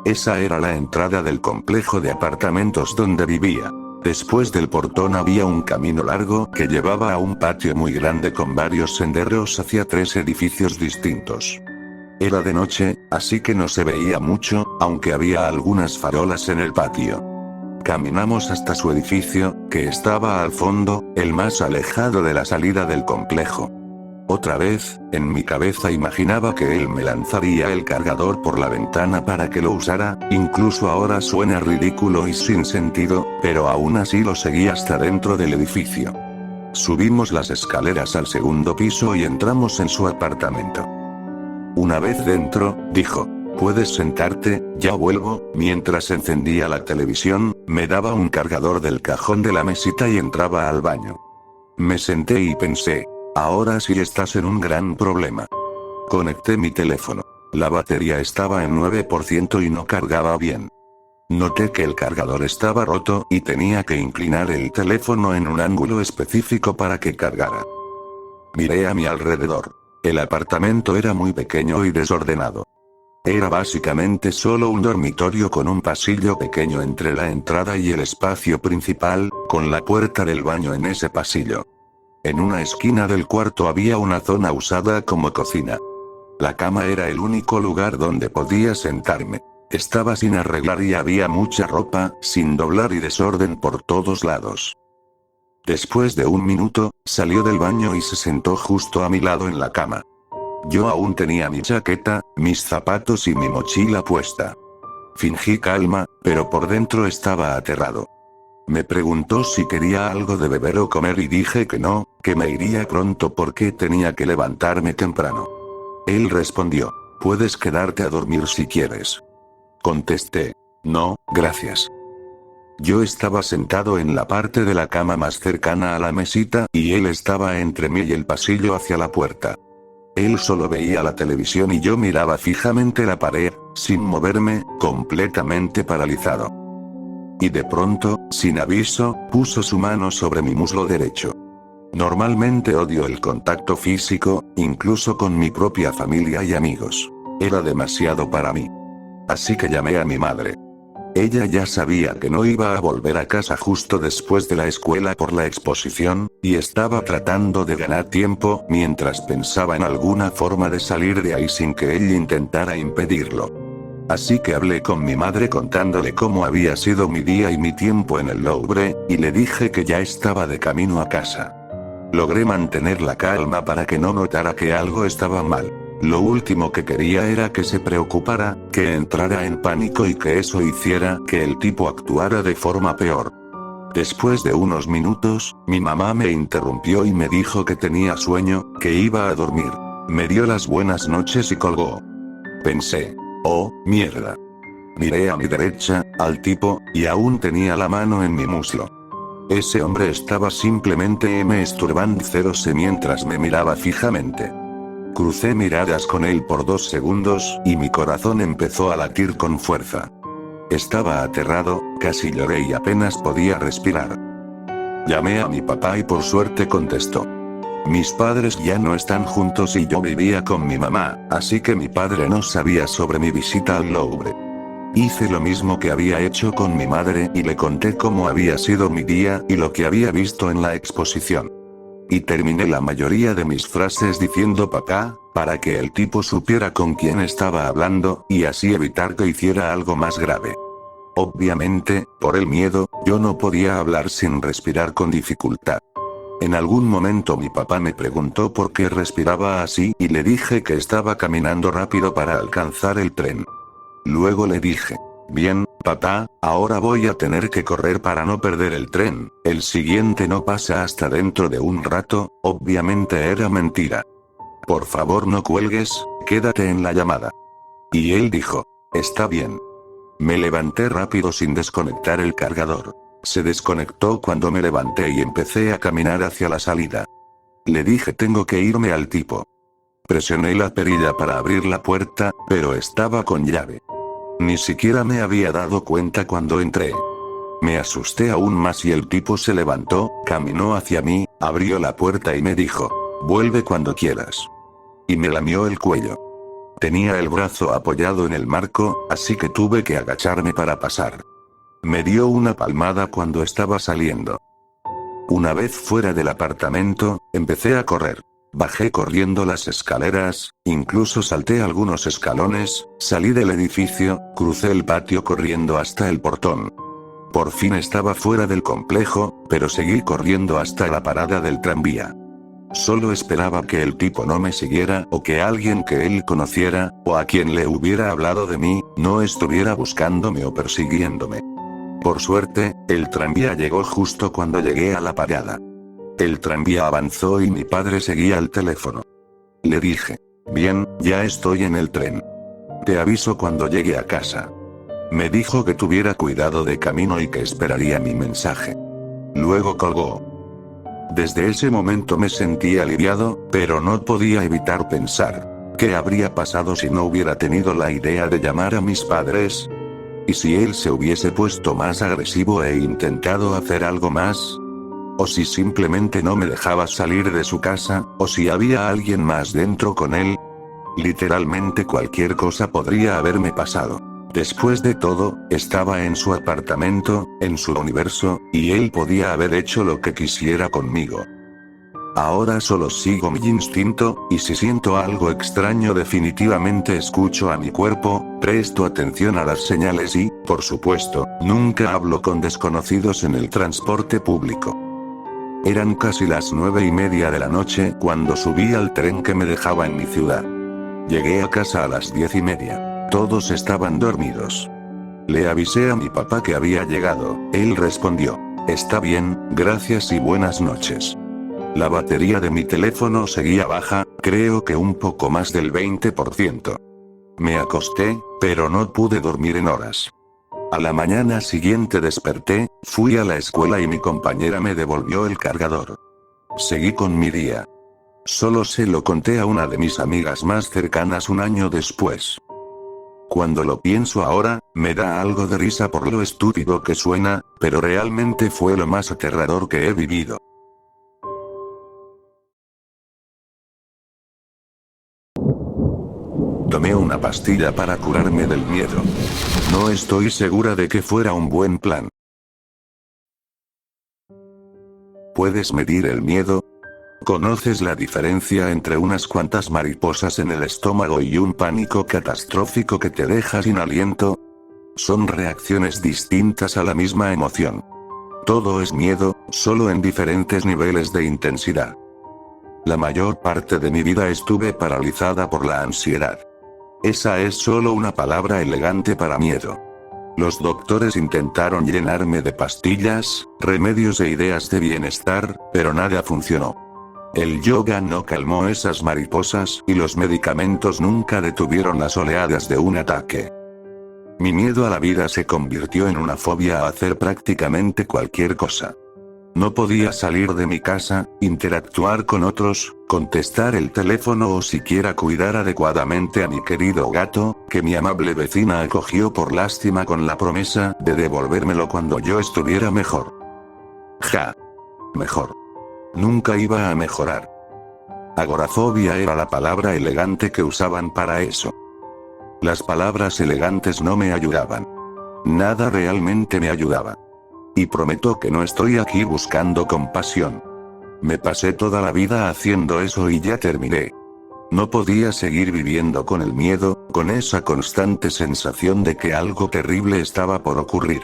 Esa era la entrada del complejo de apartamentos donde vivía. Después del portón había un camino largo que llevaba a un patio muy grande con varios senderos hacia 3 edificios distintos. Era de noche, así que no se veía mucho, aunque había algunas farolas en el patio. Caminamos hasta su edificio, que estaba al fondo, el más alejado de la salida del complejo. Otra vez, en mi cabeza imaginaba que él me lanzaría el cargador por la ventana para que lo usara, incluso ahora suena ridículo y sin sentido, pero aún así lo seguí hasta dentro del edificio. Subimos las escaleras al segundo piso y entramos en su apartamento. Una vez dentro, dijo, puedes sentarte, ya vuelvo. Mientras encendía la televisión, me daba un cargador del cajón de la mesita y entraba al baño. Me senté y pensé, ahora sí estás en un gran problema. Conecté mi teléfono. La batería estaba en 9% y no cargaba bien. Noté que el cargador estaba roto y tenía que inclinar el teléfono en un ángulo específico para que cargara. Miré a mi alrededor. El apartamento era muy pequeño y desordenado. Era básicamente solo un dormitorio con un pasillo pequeño entre la entrada y el espacio principal, con la puerta del baño en ese pasillo. En una esquina del cuarto había una zona usada como cocina. La cama era el único lugar donde podía sentarme. Estaba sin arreglar y había mucha ropa, sin doblar y desorden por todos lados. Después de un minuto, salió del baño y se sentó justo a mi lado en la cama. Yo aún tenía mi chaqueta, mis zapatos y mi mochila puesta. Fingí calma, pero por dentro estaba aterrado. Me preguntó si quería algo de beber o comer y dije que no, que me iría pronto porque tenía que levantarme temprano. Él respondió, puedes quedarte a dormir si quieres. Contesté, no, gracias. Yo estaba sentado en la parte de la cama más cercana a la mesita, y él estaba entre mí y el pasillo hacia la puerta. Él solo veía la televisión y yo miraba fijamente la pared, sin moverme, completamente paralizado. Y de pronto, sin aviso, puso su mano sobre mi muslo derecho. Normalmente odio el contacto físico, incluso con mi propia familia y amigos. Era demasiado para mí. Así que llamé a mi madre. Ella ya sabía que no iba a volver a casa justo después de la escuela por la exposición, y estaba tratando de ganar tiempo mientras pensaba en alguna forma de salir de ahí sin que ella intentara impedirlo. Así que hablé con mi madre contándole cómo había sido mi día y mi tiempo en el Louvre, y le dije que ya estaba de camino a casa. Logré mantener la calma para que no notara que algo estaba mal. Lo último que quería era que se preocupara, que entrara en pánico y que eso hiciera que el tipo actuara de forma peor. Después de unos minutos, mi mamá me interrumpió y me dijo que tenía sueño, que iba a dormir. Me dio las buenas noches y colgó. Pensé, oh, mierda. Miré a mi derecha, al tipo, y aún tenía la mano en mi muslo. Ese hombre estaba simplemente masturbándose mientras me miraba fijamente. Crucé miradas con él por 2 segundos, y mi corazón empezó a latir con fuerza. Estaba aterrado, casi lloré y apenas podía respirar. Llamé a mi papá y por suerte contestó. Mis padres ya no están juntos y yo vivía con mi mamá, así que mi padre no sabía sobre mi visita al Louvre. Hice lo mismo que había hecho con mi madre y le conté cómo había sido mi día y lo que había visto en la exposición. Y terminé la mayoría de mis frases diciendo papá, para que el tipo supiera con quién estaba hablando, y así evitar que hiciera algo más grave. Obviamente, por el miedo, yo no podía hablar sin respirar con dificultad. En algún momento mi papá me preguntó por qué respiraba así y le dije que estaba caminando rápido para alcanzar el tren. Luego le dije, bien, papá, ahora voy a tener que correr para no perder el tren, el siguiente no pasa hasta dentro de un rato. Obviamente era mentira. Por favor no cuelgues, quédate en la llamada. Y él dijo, está bien. Me levanté rápido sin desconectar el cargador. Se desconectó cuando me levanté y empecé a caminar hacia la salida. Le dije tengo que irme al tipo. Presioné la perilla para abrir la puerta, pero estaba con llave. Ni siquiera me había dado cuenta cuando entré. Me asusté aún más y el tipo se levantó, caminó hacia mí, abrió la puerta y me dijo: vuelve cuando quieras. Y me lamió el cuello. Tenía el brazo apoyado en el marco, así que tuve que agacharme para pasar. Me dio una palmada cuando estaba saliendo. Una vez fuera del apartamento, empecé a correr. Bajé corriendo las escaleras, incluso salté algunos escalones, salí del edificio, crucé el patio corriendo hasta el portón. Por fin estaba fuera del complejo, pero seguí corriendo hasta la parada del tranvía. Solo esperaba que el tipo no me siguiera o que alguien que él conociera, o a quien le hubiera hablado de mí, no estuviera buscándome o persiguiéndome. Por suerte, el tranvía llegó justo cuando llegué a la parada. El tranvía avanzó y mi padre seguía al teléfono. Le dije: bien, ya estoy en el tren. Te aviso cuando llegue a casa. Me dijo que tuviera cuidado de camino y que esperaría mi mensaje. Luego colgó. Desde ese momento me sentí aliviado, pero no podía evitar pensar: ¿qué habría pasado si no hubiera tenido la idea de llamar a mis padres? ¿Y si él se hubiese puesto más agresivo e intentado hacer algo más? ¿O si simplemente no me dejaba salir de su casa, o si había alguien más dentro con él? Literalmente cualquier cosa podría haberme pasado. Después de todo, estaba en su apartamento, en su universo, y él podía haber hecho lo que quisiera conmigo. Ahora solo sigo mi instinto, y si siento algo extraño definitivamente escucho a mi cuerpo, presto atención a las señales y, por supuesto, nunca hablo con desconocidos en el transporte público. Eran casi las 9:30 de la noche cuando subí al tren que me dejaba en mi ciudad. Llegué a casa a las 10:30. Todos estaban dormidos. Le avisé a mi papá que había llegado. Él respondió: está bien, gracias y buenas noches. La batería de mi teléfono seguía baja, creo que un poco más del 20%. Me acosté, pero no pude dormir en horas. A la mañana siguiente desperté, fui a la escuela y mi compañera me devolvió el cargador. Seguí con mi día. Solo se lo conté a una de mis amigas más cercanas un año después. Cuando lo pienso ahora, me da algo de risa por lo estúpido que suena, pero realmente fue lo más aterrador que he vivido. Tomé una pastilla para curarme del miedo. No estoy segura de que fuera un buen plan. ¿Puedes medir el miedo? ¿Conoces la diferencia entre unas cuantas mariposas en el estómago y un pánico catastrófico que te deja sin aliento? Son reacciones distintas a la misma emoción. Todo es miedo, solo en diferentes niveles de intensidad. La mayor parte de mi vida estuve paralizada por la ansiedad. Esa es solo una palabra elegante para miedo. Los doctores intentaron llenarme de pastillas, remedios e ideas de bienestar, pero nada funcionó. El yoga no calmó esas mariposas y los medicamentos nunca detuvieron las oleadas de un ataque. Mi miedo a la vida se convirtió en una fobia a hacer prácticamente cualquier cosa. No podía salir de mi casa, interactuar con otros, contestar el teléfono o siquiera cuidar adecuadamente a mi querido gato, que mi amable vecina acogió por lástima con la promesa de devolvérmelo cuando yo estuviera mejor. Mejor. Nunca iba a mejorar. Agorafobia era la palabra elegante que usaban para eso. Las palabras elegantes no me ayudaban. Nada realmente me ayudaba. Y prometo que no estoy aquí buscando compasión. Me pasé toda la vida haciendo eso y ya terminé. No podía seguir viviendo con el miedo, con esa constante sensación de que algo terrible estaba por ocurrir.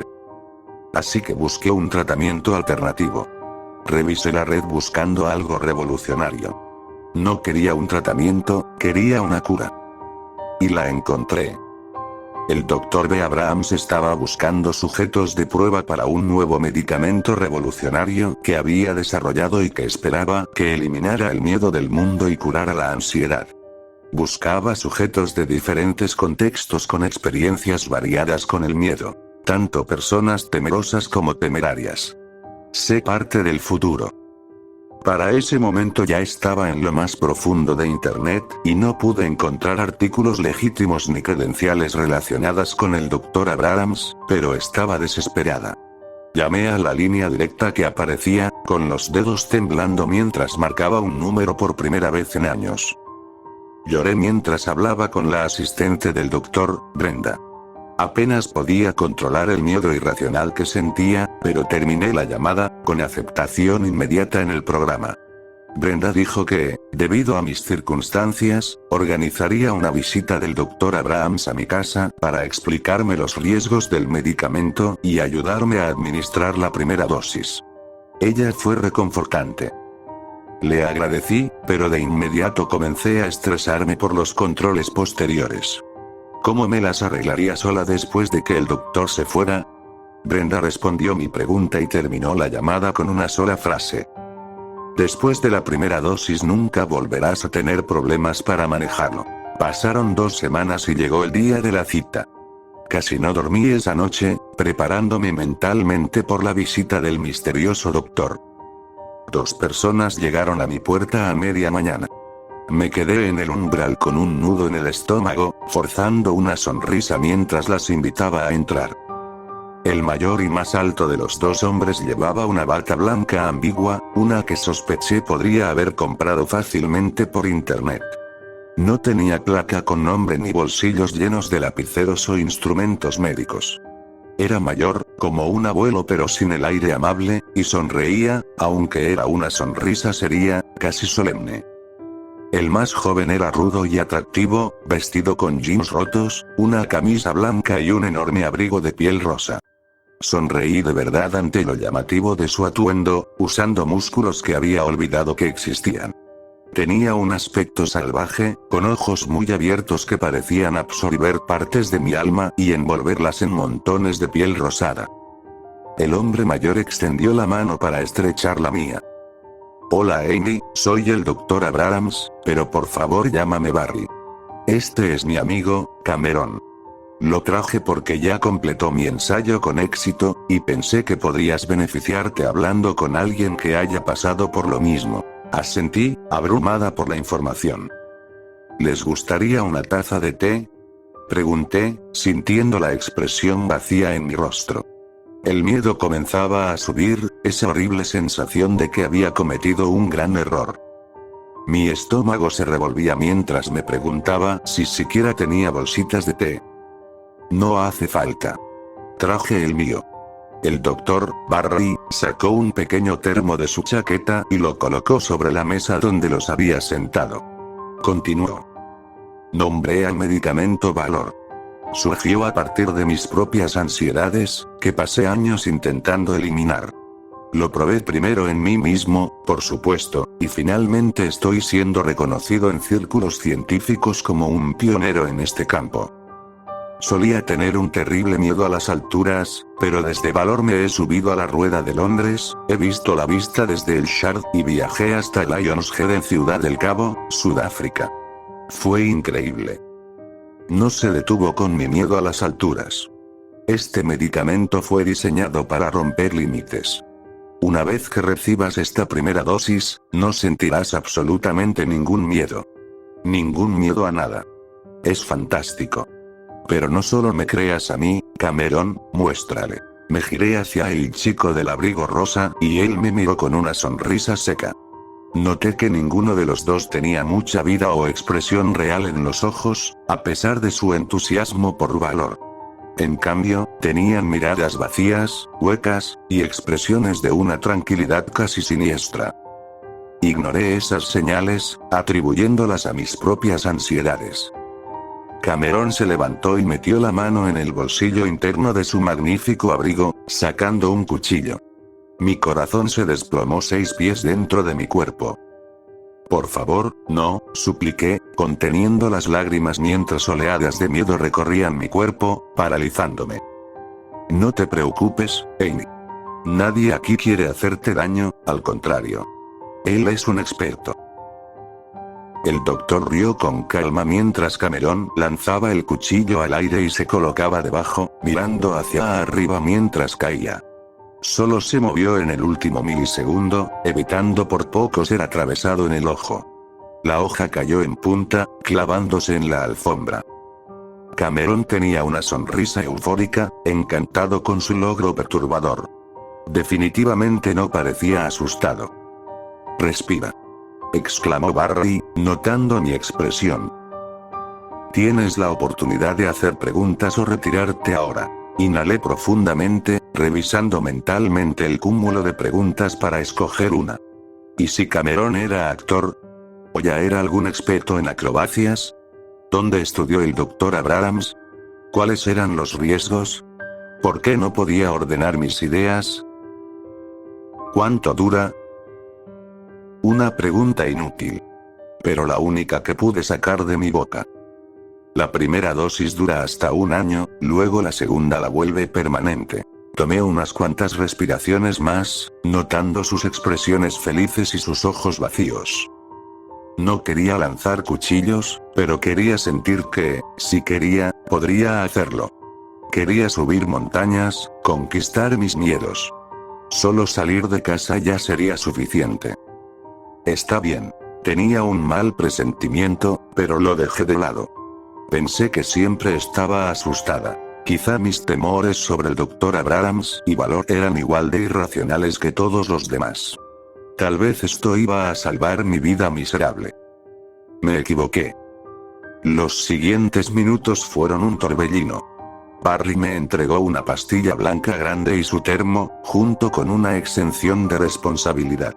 Así que busqué un tratamiento alternativo. Revisé la red buscando algo revolucionario. No quería un tratamiento, quería una cura. Y la encontré. El Dr. B. Abrahams estaba buscando sujetos de prueba para un nuevo medicamento revolucionario que había desarrollado y que esperaba que eliminara el miedo del mundo y curara la ansiedad. Buscaba sujetos de diferentes contextos con experiencias variadas con el miedo, tanto personas temerosas como temerarias. Sé parte del futuro. Para ese momento ya estaba en lo más profundo de Internet, y no pude encontrar artículos legítimos ni credenciales relacionadas con el Dr. Abrahams, pero estaba desesperada. Llamé a la línea directa que aparecía, con los dedos temblando mientras marcaba un número por primera vez en años. Lloré mientras hablaba con la asistente del doctor, Brenda. Apenas podía controlar el miedo irracional que sentía, pero terminé la llamada, con aceptación inmediata en el programa. Brenda dijo que, debido a mis circunstancias, organizaría una visita del Dr. Abrahams a mi casa para explicarme los riesgos del medicamento y ayudarme a administrar la primera dosis. Ella fue reconfortante. Le agradecí, pero de inmediato comencé a estresarme por los controles posteriores. ¿Cómo me las arreglaría sola después de que el doctor se fuera? Brenda respondió mi pregunta y terminó la llamada con una sola frase. Después de la primera dosis nunca volverás a tener problemas para manejarlo. Pasaron 2 semanas y llegó el día de la cita. Casi no dormí esa noche, preparándome mentalmente por la visita del misterioso doctor. 2 personas llegaron a mi puerta a media mañana. Me quedé en el umbral con un nudo en el estómago, forzando una sonrisa mientras las invitaba a entrar. El mayor y más alto de los 2 hombres llevaba una bata blanca ambigua, una que sospeché podría haber comprado fácilmente por internet. No tenía placa con nombre ni bolsillos llenos de lapiceros o instrumentos médicos. Era mayor, como un abuelo pero sin el aire amable, y sonreía, aunque era una sonrisa seria, casi solemne. El más joven era rudo y atractivo, vestido con jeans rotos, una camisa blanca y un enorme abrigo de piel rosa. Sonreí de verdad ante lo llamativo de su atuendo, usando músculos que había olvidado que existían. Tenía un aspecto salvaje, con ojos muy abiertos que parecían absorber partes de mi alma y envolverlas en montones de piel rosada. El hombre mayor extendió la mano para estrechar la mía. Hola Amy, soy el Dr. Abrahams, pero por favor llámame Barry. Este es mi amigo, Cameron. Lo traje porque ya completó mi ensayo con éxito, y pensé que podrías beneficiarte hablando con alguien que haya pasado por lo mismo. Asentí, abrumada por la información. ¿Les gustaría una taza de té? Pregunté, sintiendo la expresión vacía en mi rostro. El miedo comenzaba a subir, esa horrible sensación de que había cometido un gran error. Mi estómago se revolvía mientras me preguntaba si siquiera tenía bolsitas de té. No hace falta. Traje el mío. El doctor Barry sacó un pequeño termo de su chaqueta y lo colocó sobre la mesa donde los había sentado. Continuó. Nombré al medicamento Valor. Surgió a partir de mis propias ansiedades, que pasé años intentando eliminar. Lo probé primero en mí mismo, por supuesto, y finalmente estoy siendo reconocido en círculos científicos como un pionero en este campo. Solía tener un terrible miedo a las alturas, pero desde Valor me he subido a la rueda de Londres, he visto la vista desde el Shard y viajé hasta Lions Head en Ciudad del Cabo, Sudáfrica. Fue increíble. No se detuvo con mi miedo a las alturas. Este medicamento fue diseñado para romper límites. Una vez que recibas esta primera dosis, no sentirás absolutamente ningún miedo. Ningún miedo a nada. Es fantástico. Pero no solo me creas a mí, Cameron, muéstrale. Me giré hacia el chico del abrigo rosa, y él me miró con una sonrisa seca. Noté que ninguno de los 2 tenía mucha vida o expresión real en los ojos, a pesar de su entusiasmo por Valor. En cambio, tenían miradas vacías, huecas, y expresiones de una tranquilidad casi siniestra. Ignoré esas señales, atribuyéndolas a mis propias ansiedades. Cameron se levantó y metió la mano en el bolsillo interno de su magnífico abrigo, sacando un cuchillo. Mi corazón se desplomó 6 pies dentro de mi cuerpo. Por favor, no, supliqué, conteniendo las lágrimas mientras oleadas de miedo recorrían mi cuerpo, paralizándome. No te preocupes, Amy. Nadie aquí quiere hacerte daño, al contrario. Él es un experto. El doctor rió con calma mientras Cameron lanzaba el cuchillo al aire y se colocaba debajo, mirando hacia arriba mientras caía. Solo se movió en el último milisegundo, evitando por poco ser atravesado en el ojo. La hoja cayó en punta, clavándose en la alfombra. Cameron tenía una sonrisa eufórica, encantado con su logro perturbador. Definitivamente no parecía asustado. «Respira», exclamó Barry, notando mi expresión. «Tienes la oportunidad de hacer preguntas o retirarte ahora». Inhalé profundamente, revisando mentalmente el cúmulo de preguntas para escoger una. ¿Y si Cameron era actor? ¿O ya era algún experto en acrobacias? ¿Dónde estudió el Dr. Abrams? ¿Cuáles eran los riesgos? ¿Por qué no podía ordenar mis ideas? ¿Cuánto dura? Una pregunta inútil. Pero la única que pude sacar de mi boca. La primera dosis dura hasta 1 año, luego la segunda la vuelve permanente. Tomé unas cuantas respiraciones más, notando sus expresiones felices y sus ojos vacíos. No quería lanzar cuchillos, pero quería sentir que, si quería, podría hacerlo. Quería subir montañas, conquistar mis miedos. Solo salir de casa ya sería suficiente. Está bien. Tenía un mal presentimiento, pero lo dejé de lado. Pensé que siempre estaba asustada. Quizá mis temores sobre el Dr. Abrams y Valor eran igual de irracionales que todos los demás. Tal vez esto iba a salvar mi vida miserable. Me equivoqué. Los siguientes minutos fueron un torbellino. Barry me entregó una pastilla blanca grande y su termo, junto con una exención de responsabilidad.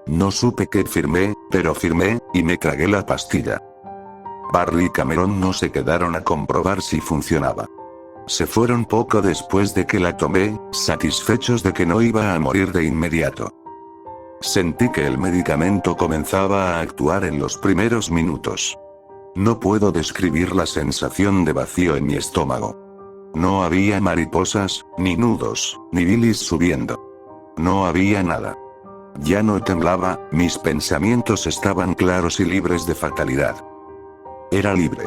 No supe qué firmé, pero firmé, y me tragué la pastilla. Barry y Cameron no se quedaron a comprobar si funcionaba. Se fueron poco después de que la tomé, satisfechos de que no iba a morir de inmediato. Sentí que el medicamento comenzaba a actuar en los primeros minutos. No puedo describir la sensación de vacío en mi estómago. No había mariposas, ni nudos, ni bilis subiendo. No había nada. Ya no temblaba, mis pensamientos estaban claros y libres de fatalidad. Era libre.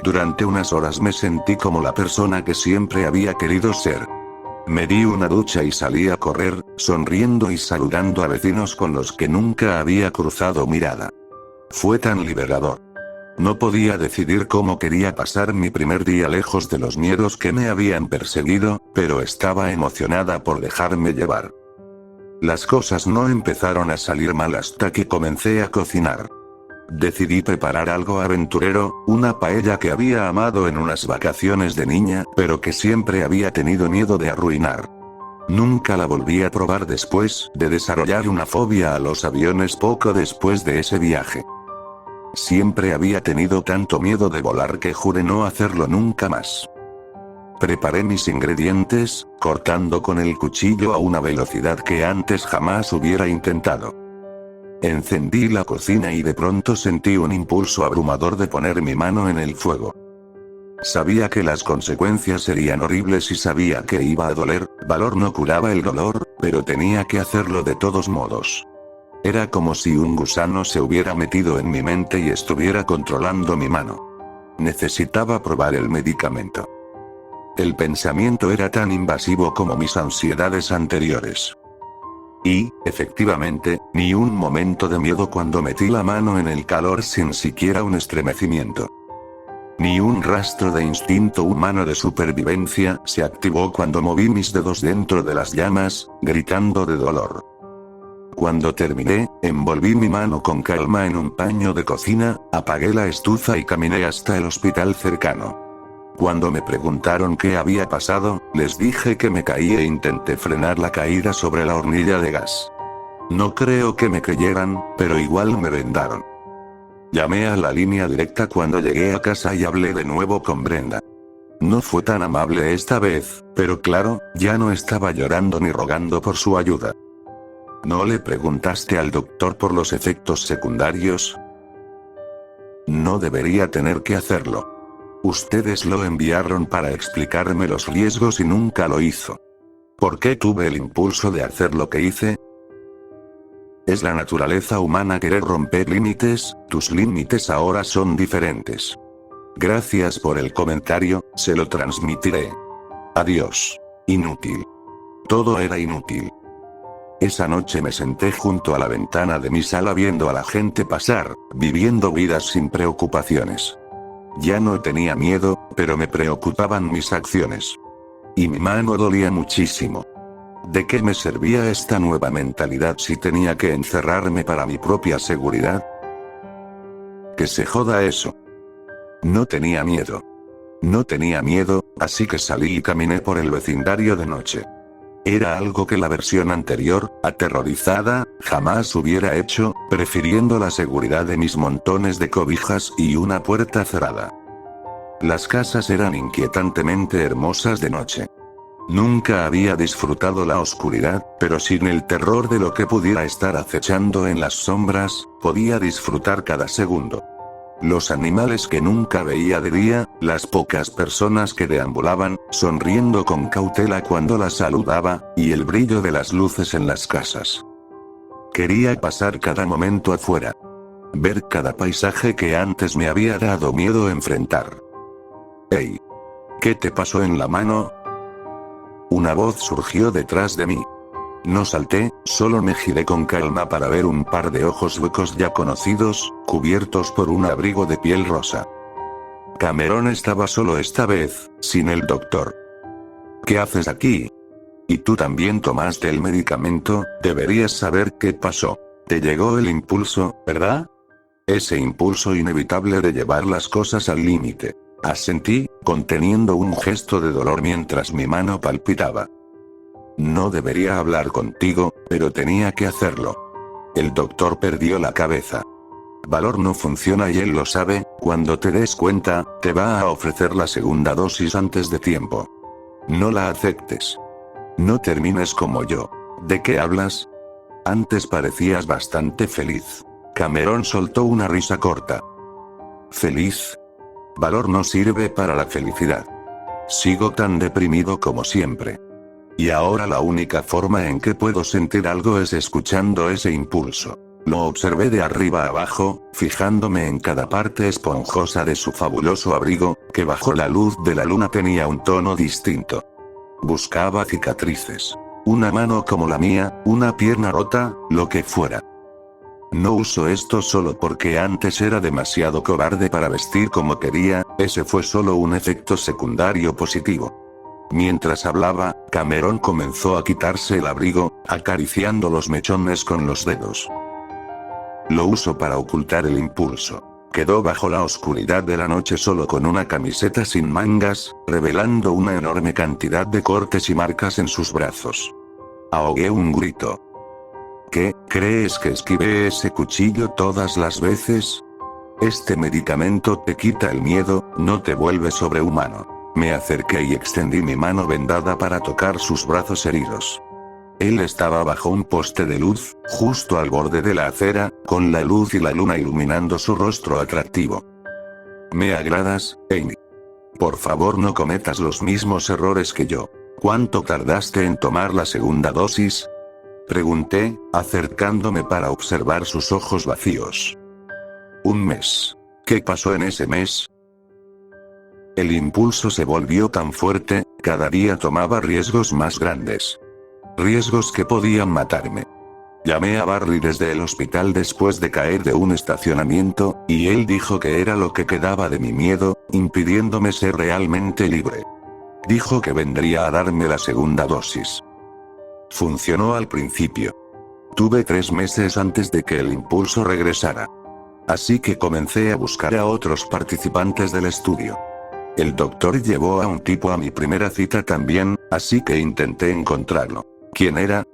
Durante unas horas me sentí como la persona que siempre había querido ser. Me di una ducha y salí a correr, sonriendo y saludando a vecinos con los que nunca había cruzado mirada. Fue tan liberador. No podía decidir cómo quería pasar mi primer día lejos de los miedos que me habían perseguido, pero estaba emocionada por dejarme llevar. Las cosas no empezaron a salir mal hasta que comencé a cocinar. Decidí preparar algo aventurero, una paella que había amado en unas vacaciones de niña, pero que siempre había tenido miedo de arruinar. Nunca la volví a probar después de desarrollar una fobia a los aviones poco después de ese viaje. Siempre había tenido tanto miedo de volar que juré no hacerlo nunca más. Preparé mis ingredientes, cortando con el cuchillo a una velocidad que antes jamás hubiera intentado. Encendí la cocina y de pronto sentí un impulso abrumador de poner mi mano en el fuego. Sabía que las consecuencias serían horribles y sabía que iba a doler. Valor no curaba el dolor, pero tenía que hacerlo de todos modos. Era como si un gusano se hubiera metido en mi mente y estuviera controlando mi mano. Necesitaba probar el medicamento. El pensamiento era tan invasivo como mis ansiedades anteriores. Y, efectivamente, ni un momento de miedo cuando metí la mano en el calor sin siquiera un estremecimiento. Ni un rastro de instinto humano de supervivencia se activó cuando moví mis dedos dentro de las llamas, gritando de dolor. Cuando terminé, envolví mi mano con calma en un paño de cocina, apagué la estufa y caminé hasta el hospital cercano. Cuando me preguntaron qué había pasado, les dije que me caí e intenté frenar la caída sobre la hornilla de gas. No creo que me creyeran, pero igual me vendaron. Llamé a la línea directa cuando llegué a casa y hablé de nuevo con Brenda. No fue tan amable esta vez, pero claro, ya no estaba llorando ni rogando por su ayuda. ¿No le preguntaste al doctor por los efectos secundarios? No debería tener que hacerlo. Ustedes lo enviaron para explicarme los riesgos y nunca lo hizo. ¿Por qué tuve el impulso de hacer lo que hice? Es la naturaleza humana querer romper límites, tus límites ahora son diferentes. Gracias por el comentario, se lo transmitiré. Adiós. Inútil. Todo era inútil. Esa noche me senté junto a la ventana de mi sala viendo a la gente pasar, viviendo vidas sin preocupaciones. Ya no tenía miedo, pero me preocupaban mis acciones. Y mi mano dolía muchísimo. ¿De qué me servía esta nueva mentalidad si tenía que encerrarme para mi propia seguridad? Que se joda eso. No tenía miedo. No tenía miedo, así que salí y caminé por el vecindario de noche. Era algo que la versión anterior, aterrorizada, jamás hubiera hecho, prefiriendo la seguridad de mis montones de cobijas y una puerta cerrada. Las casas eran inquietantemente hermosas de noche. Nunca había disfrutado la oscuridad, pero sin el terror de lo que pudiera estar acechando en las sombras, podía disfrutar cada segundo. Los animales que nunca veía de día, las pocas personas que deambulaban, sonriendo con cautela cuando las saludaba, y el brillo de las luces en las casas. Quería pasar cada momento afuera. Ver cada paisaje que antes me había dado miedo enfrentar. «Hey. ¿Qué te pasó en la mano?». Una voz surgió detrás de mí. No salté, solo me giré con calma para ver un par de ojos huecos ya conocidos, cubiertos por un abrigo de piel rosa. Cameron estaba solo esta vez, sin el doctor. «¿Qué haces aquí? Y tú también tomaste el medicamento, deberías saber qué pasó. Te llegó el impulso, ¿verdad?». Ese impulso inevitable de llevar las cosas al límite. Asentí, conteniendo un gesto de dolor mientras mi mano palpitaba. No debería hablar contigo, pero tenía que hacerlo. El doctor perdió la cabeza. Valor no funciona y él lo sabe, cuando te des cuenta, te va a ofrecer la segunda dosis antes de tiempo. No la aceptes. No termines como yo. ¿De qué hablas? Antes parecías bastante feliz. Cameron soltó una risa corta. ¿Feliz? Valor no sirve para la felicidad. Sigo tan deprimido como siempre. Y ahora la única forma en que puedo sentir algo es escuchando ese impulso. Lo observé de arriba abajo, fijándome en cada parte esponjosa de su fabuloso abrigo, que bajo la luz de la luna tenía un tono distinto. Buscaba cicatrices. Una mano como la mía, una pierna rota, lo que fuera. No uso esto solo porque antes era demasiado cobarde para vestir como quería, ese fue solo un efecto secundario positivo. Mientras hablaba, Cameron comenzó a quitarse el abrigo, acariciando los mechones con los dedos. Lo uso para ocultar el impulso. Quedó bajo la oscuridad de la noche solo con una camiseta sin mangas, revelando una enorme cantidad de cortes y marcas en sus brazos. Ahogué un grito. ¿Qué, crees que esquivé ese cuchillo todas las veces? Este medicamento te quita el miedo, no te vuelve sobrehumano. Me acerqué y extendí mi mano vendada para tocar sus brazos heridos. Él estaba bajo un poste de luz, justo al borde de la acera, con la luz y la luna iluminando su rostro atractivo. Me agradas, Amy. Por favor no cometas los mismos errores que yo. ¿Cuánto tardaste en tomar la segunda dosis? Pregunté, acercándome para observar sus ojos vacíos. Un mes. ¿Qué pasó en ese mes? El impulso se volvió tan fuerte, cada día tomaba riesgos más grandes. Riesgos que podían matarme. Llamé a Barry desde el hospital después de caer de un estacionamiento, y él dijo que era lo que quedaba de mi miedo, impidiéndome ser realmente libre. Dijo que vendría a darme la segunda dosis. Funcionó al principio. Tuve 3 meses antes de que el impulso regresara. Así que comencé a buscar a otros participantes del estudio. El doctor llevó a un tipo a mi primera cita también, así que intenté encontrarlo. ¿Quién era?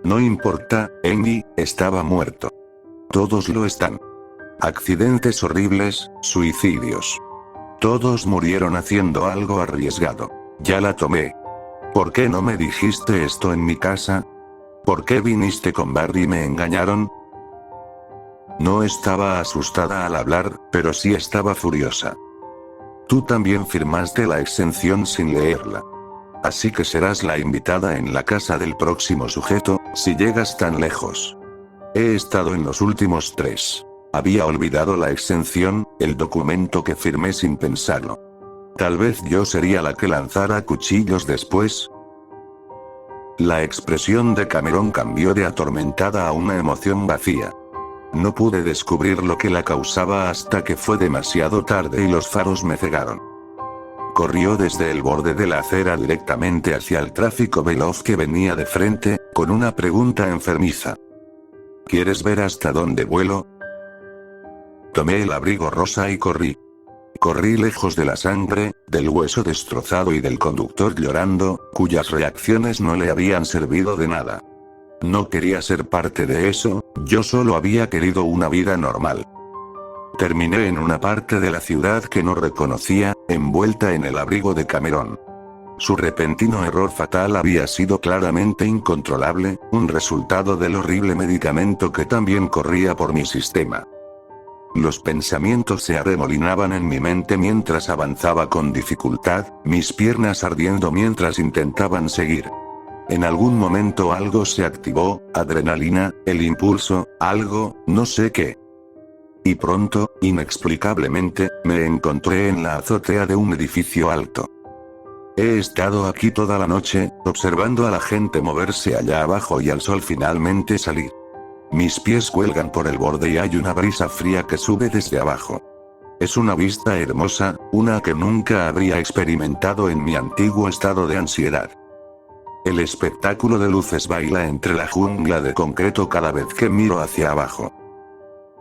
No importa, Amy, estaba muerto. Todos lo están. Accidentes horribles, suicidios. Todos murieron haciendo algo arriesgado. Ya la tomé. ¿Por qué no me dijiste esto en mi casa? ¿Por qué viniste con Barry y me engañaron? No estaba asustada al hablar, pero sí estaba furiosa. Tú también firmaste la exención sin leerla. Así que serás la invitada en la casa del próximo sujeto, si llegas tan lejos. He estado en los últimos 3. Había olvidado la exención, el documento que firmé sin pensarlo. Tal vez yo sería la que lanzara cuchillos después. La expresión de Cameron cambió de atormentada a una emoción vacía. No pude descubrir lo que la causaba hasta que fue demasiado tarde y los faros me cegaron. Corrió desde el borde de la acera directamente hacia el tráfico veloz que venía de frente, con una pregunta enfermiza. ¿Quieres ver hasta dónde vuelo? Tomé el abrigo rosa y corrí. Corrí lejos de la sangre, del hueso destrozado y del conductor llorando, cuyas reacciones no le habían servido de nada. No quería ser parte de eso, yo solo había querido una vida normal. Terminé en una parte de la ciudad que no reconocía, envuelta en el abrigo de Cameron. Su repentino error fatal había sido claramente incontrolable, un resultado del horrible medicamento que también corría por mi sistema. Los pensamientos se arremolinaban en mi mente mientras avanzaba con dificultad, mis piernas ardiendo mientras intentaban seguir. En algún momento algo se activó, adrenalina, el impulso, algo, no sé qué. Y pronto, inexplicablemente, me encontré en la azotea de un edificio alto. He estado aquí toda la noche, observando a la gente moverse allá abajo y al sol finalmente salir. Mis pies cuelgan por el borde y hay una brisa fría que sube desde abajo. Es una vista hermosa, una que nunca habría experimentado en mi antiguo estado de ansiedad. El espectáculo de luces baila entre la jungla de concreto cada vez que miro hacia abajo.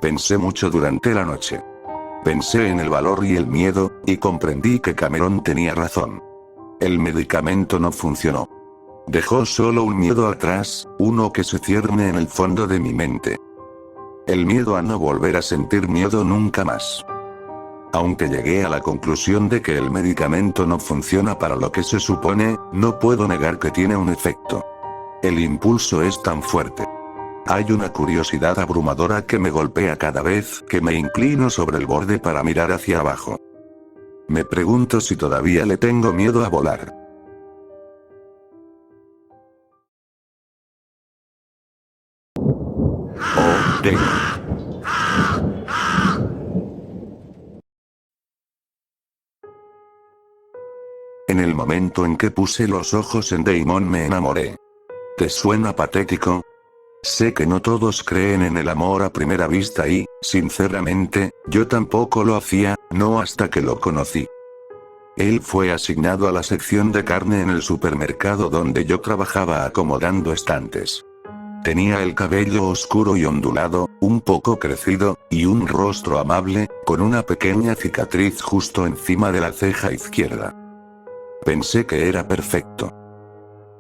Pensé mucho durante la noche. Pensé en el valor y el miedo, y comprendí que Cameron tenía razón. El medicamento no funcionó. Dejó solo un miedo atrás, uno que se cierne en el fondo de mi mente. El miedo a no volver a sentir miedo nunca más. Aunque llegué a la conclusión de que el medicamento no funciona para lo que se supone, no puedo negar que tiene un efecto. El impulso es tan fuerte. Hay una curiosidad abrumadora que me golpea cada vez que me inclino sobre el borde para mirar hacia abajo. Me pregunto si todavía le tengo miedo a volar. Oh, Damon. En el momento en que puse los ojos en Damon me enamoré. ¿Te suena patético? Sé que no todos creen en el amor a primera vista y, sinceramente, yo tampoco lo hacía, no hasta que lo conocí. Él fue asignado a la sección de carne en el supermercado donde yo trabajaba acomodando estantes. Tenía el cabello oscuro y ondulado, un poco crecido, y un rostro amable, con una pequeña cicatriz justo encima de la ceja izquierda. Pensé que era perfecto.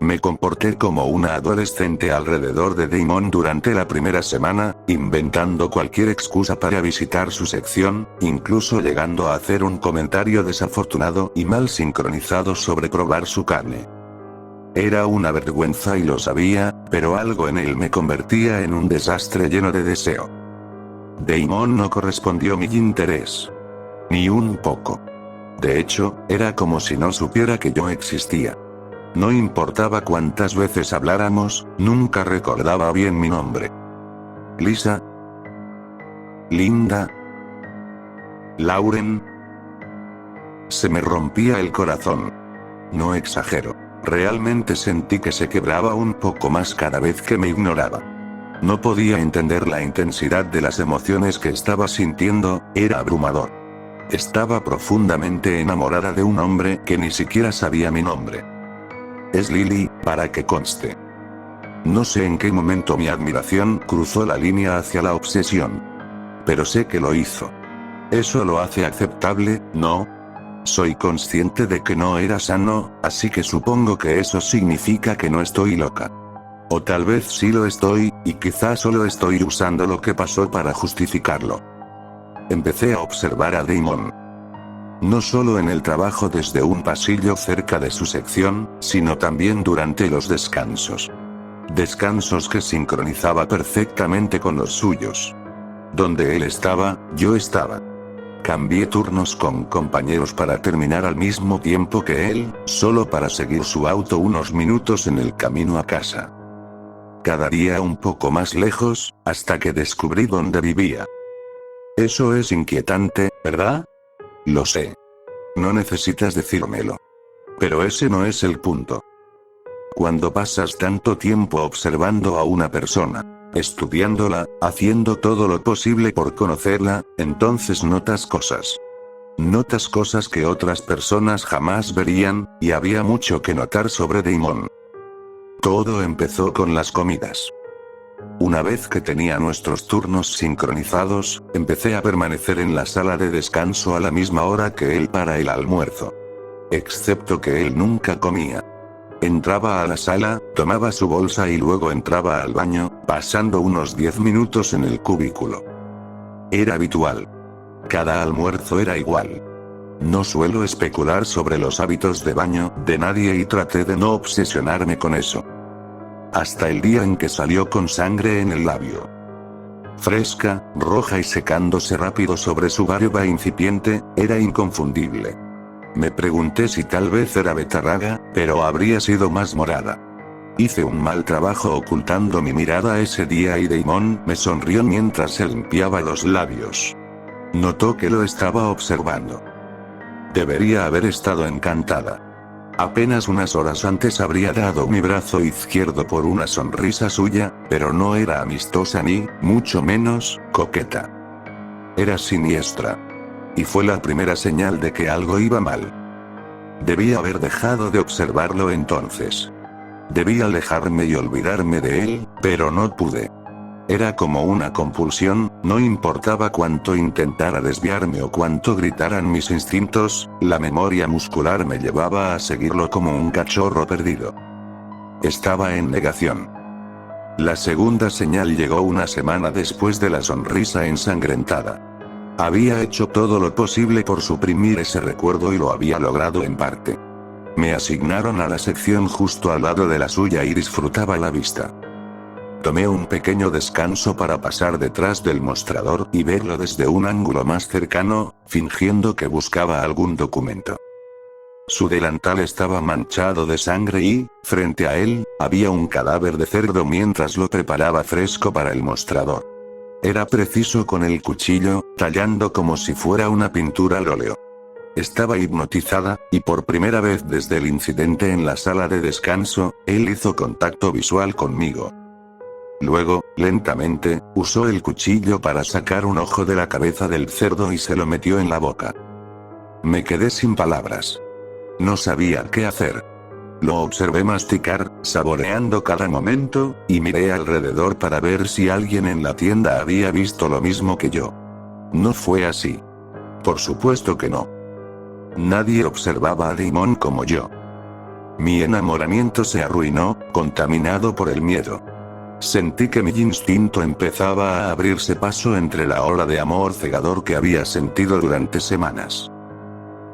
Me comporté como una adolescente alrededor de Damon durante la primera semana, inventando cualquier excusa para visitar su sección, incluso llegando a hacer un comentario desafortunado y mal sincronizado sobre probar su carne. Era una vergüenza y lo sabía, pero algo en él me convertía en un desastre lleno de deseo. Damon no correspondió mi interés. Ni un poco. De hecho, era como si no supiera que yo existía. No importaba cuántas veces habláramos, nunca recordaba bien mi nombre. Lisa. Linda. Lauren. Se me rompía el corazón. No exagero. Realmente sentí que se quebraba un poco más cada vez que me ignoraba. No podía entender la intensidad de las emociones que estaba sintiendo, era abrumador. Estaba profundamente enamorada de un hombre que ni siquiera sabía mi nombre. Es Lily, para que conste. No sé en qué momento mi admiración cruzó la línea hacia la obsesión. Pero sé que lo hizo. ¿Eso lo hace aceptable, no? Soy consciente de que no era sano, así que supongo que eso significa que no estoy loca. O tal vez sí lo estoy, y quizás solo estoy usando lo que pasó para justificarlo. Empecé a observar a Damon. No solo en el trabajo desde un pasillo cerca de su sección, sino también durante los descansos. Descansos que sincronizaba perfectamente con los suyos. Donde él estaba, yo estaba. Cambié turnos con compañeros para terminar al mismo tiempo que él, solo para seguir su auto unos minutos en el camino a casa. Cada día un poco más lejos, hasta que descubrí dónde vivía. Eso es inquietante, ¿verdad? Lo sé. No necesitas decírmelo. Pero ese no es el punto. Cuando pasas tanto tiempo observando a una persona, estudiándola, haciendo todo lo posible por conocerla, entonces notas cosas. Notas cosas que otras personas jamás verían, y había mucho que notar sobre Damon. Todo empezó con las comidas. Una vez que tenía nuestros turnos sincronizados, empecé a permanecer en la sala de descanso a la misma hora que él para el almuerzo. Excepto que él nunca comía. Entraba a la sala, tomaba su bolsa y luego entraba al baño, pasando unos 10 minutos en el cubículo. Era habitual. Cada almuerzo era igual. No suelo especular sobre los hábitos de baño de nadie y traté de no obsesionarme con eso. Hasta el día en que salió con sangre en el labio. Fresca, roja y secándose rápido sobre su barba incipiente, era inconfundible. Me pregunté si tal vez era betarraga, pero habría sido más morada. Hice un mal trabajo ocultando mi mirada ese día y Damon me sonrió mientras se limpiaba los labios. Notó que lo estaba observando. Debería haber estado encantada. Apenas unas horas antes habría dado mi brazo izquierdo por una sonrisa suya, pero no era amistosa ni, mucho menos, coqueta. Era siniestra. Y fue la primera señal de que algo iba mal. Debía haber dejado de observarlo entonces. Debía alejarme y olvidarme de él, pero no pude. Era como una compulsión, no importaba cuánto intentara desviarme o cuánto gritaran mis instintos, la memoria muscular me llevaba a seguirlo como un cachorro perdido. Estaba en negación. La segunda señal llegó una semana después de la sonrisa ensangrentada. Había hecho todo lo posible por suprimir ese recuerdo y lo había logrado en parte. Me asignaron a la sección justo al lado de la suya y disfrutaba la vista. Tomé un pequeño descanso para pasar detrás del mostrador y verlo desde un ángulo más cercano, fingiendo que buscaba algún documento. Su delantal estaba manchado de sangre y, frente a él, había un cadáver de cerdo mientras lo preparaba fresco para el mostrador. Era preciso con el cuchillo, tallando como si fuera una pintura al óleo. Estaba hipnotizada, y por primera vez desde el incidente en la sala de descanso, él hizo contacto visual conmigo. Luego, lentamente, usó el cuchillo para sacar un ojo de la cabeza del cerdo y se lo metió en la boca. Me quedé sin palabras. No sabía qué hacer. Lo observé masticar, saboreando cada momento, y miré alrededor para ver si alguien en la tienda había visto lo mismo que yo. No fue así. Por supuesto que no. Nadie observaba a Damon como yo. Mi enamoramiento se arruinó, contaminado por el miedo. Sentí que mi instinto empezaba a abrirse paso entre la ola de amor cegador que había sentido durante semanas.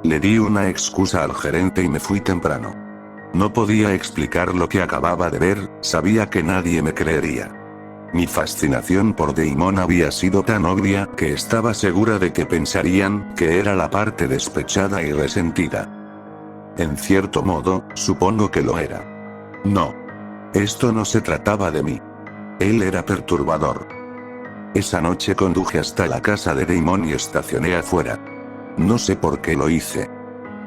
Le di una excusa al gerente y me fui temprano. No podía explicar lo que acababa de ver, sabía que nadie me creería. Mi fascinación por Damon había sido tan obvia que estaba segura de que pensarían que era la parte despechada y resentida. En cierto modo, supongo que lo era. No. Esto no se trataba de mí. Él era perturbador. Esa noche conduje hasta la casa de Damon y estacioné afuera. No sé por qué lo hice.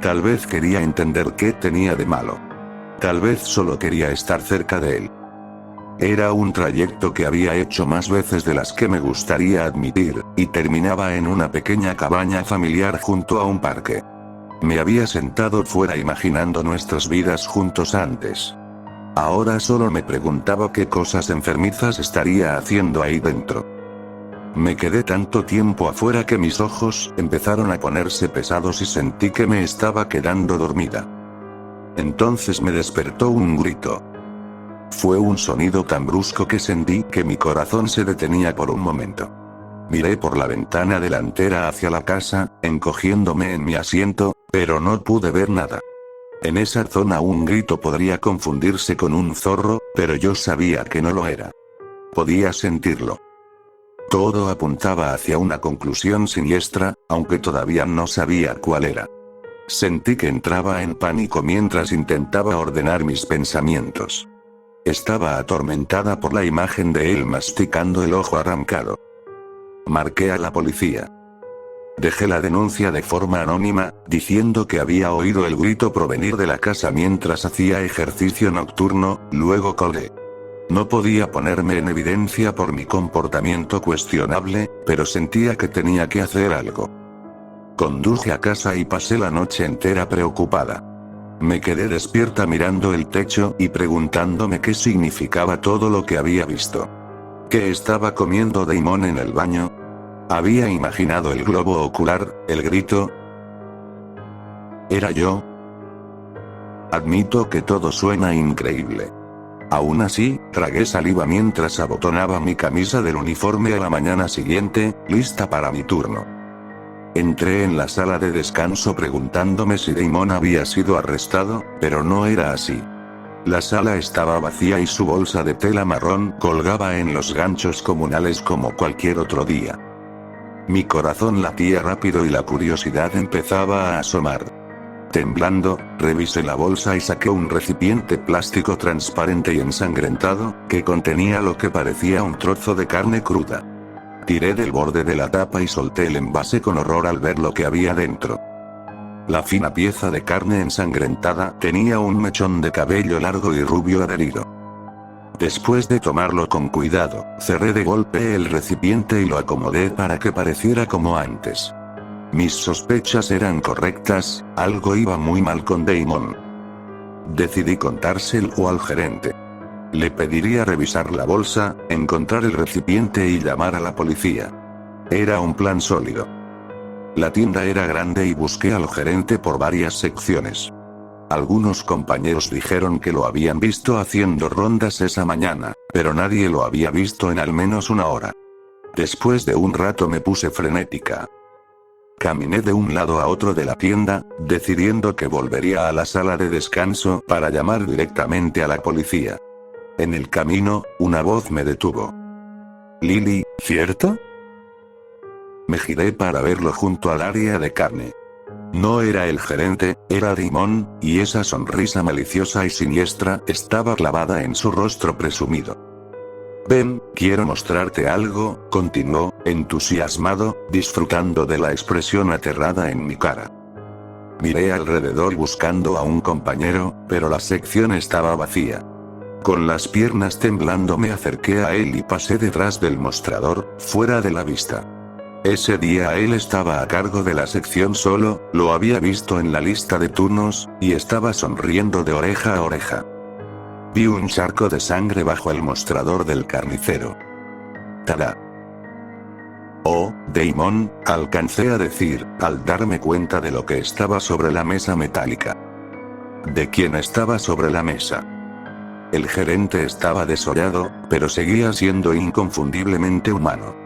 Tal vez quería entender qué tenía de malo. Tal vez solo quería estar cerca de él. Era un trayecto que había hecho más veces de las que me gustaría admitir, y terminaba en una pequeña cabaña familiar junto a un parque. Me había sentado fuera imaginando nuestras vidas juntos antes. Ahora solo me preguntaba qué cosas enfermizas estaría haciendo ahí dentro. Me quedé tanto tiempo afuera que mis ojos empezaron a ponerse pesados y sentí que me estaba quedando dormida. Entonces me despertó un grito. Fue un sonido tan brusco que sentí que mi corazón se detenía por un momento. Miré por la ventana delantera hacia la casa, encogiéndome en mi asiento, pero no pude ver nada. En esa zona un grito podría confundirse con un zorro, pero yo sabía que no lo era. Podía sentirlo. Todo apuntaba hacia una conclusión siniestra, aunque todavía no sabía cuál era. Sentí que entraba en pánico mientras intentaba ordenar mis pensamientos. Estaba atormentada por la imagen de él masticando el ojo arrancado. Marqué a la policía. Dejé la denuncia de forma anónima, diciendo que había oído el grito provenir de la casa mientras hacía ejercicio nocturno, luego colgué. No podía ponerme en evidencia por mi comportamiento cuestionable, pero sentía que tenía que hacer algo. Conduje a casa y pasé la noche entera preocupada. Me quedé despierta mirando el techo y preguntándome qué significaba todo lo que había visto. ¿Qué estaba comiendo Damon en el baño? Había imaginado el globo ocular, el grito. ¿Era yo? Admito que todo suena increíble. Aún así, tragué saliva mientras abotonaba mi camisa del uniforme a la mañana siguiente, lista para mi turno. Entré en la sala de descanso preguntándome si Damon había sido arrestado, pero no era así. La sala estaba vacía y su bolsa de tela marrón colgaba en los ganchos comunales como cualquier otro día. Mi corazón latía rápido y la curiosidad empezaba a asomar. Temblando, revisé la bolsa y saqué un recipiente plástico transparente y ensangrentado, que contenía lo que parecía un trozo de carne cruda. Tiré del borde de la tapa y solté el envase con horror al ver lo que había dentro. La fina pieza de carne ensangrentada tenía un mechón de cabello largo y rubio adherido. Después de tomarlo con cuidado, cerré de golpe el recipiente y lo acomodé para que pareciera como antes. Mis sospechas eran correctas, algo iba muy mal con Damon. Decidí contárselo al gerente. Le pediría revisar la bolsa, encontrar el recipiente y llamar a la policía. Era un plan sólido. La tienda era grande y busqué al gerente por varias secciones. Algunos compañeros dijeron que lo habían visto haciendo rondas esa mañana, pero nadie lo había visto en al menos una hora. Después de un rato me puse frenética. Caminé de un lado a otro de la tienda, decidiendo que volvería a la sala de descanso para llamar directamente a la policía. En el camino, una voz me detuvo. Lily, ¿cierto? Me giré para verlo junto al área de carne. No era el gerente, era Damon, y esa sonrisa maliciosa y siniestra estaba clavada en su rostro presumido. Ven, quiero mostrarte algo, continuó, entusiasmado, disfrutando de la expresión aterrada en mi cara. Miré alrededor buscando a un compañero, pero la sección estaba vacía. Con las piernas temblando me acerqué a él y pasé detrás del mostrador, fuera de la vista. Ese día él estaba a cargo de la sección solo, lo había visto en la lista de turnos, y estaba sonriendo de oreja a oreja. Vi un charco de sangre bajo el mostrador del carnicero. ¡Tada! Oh, Damon, alcancé a decir, al darme cuenta de lo que estaba sobre la mesa metálica. ¿De quién estaba sobre la mesa? El gerente estaba desollado, pero seguía siendo inconfundiblemente humano.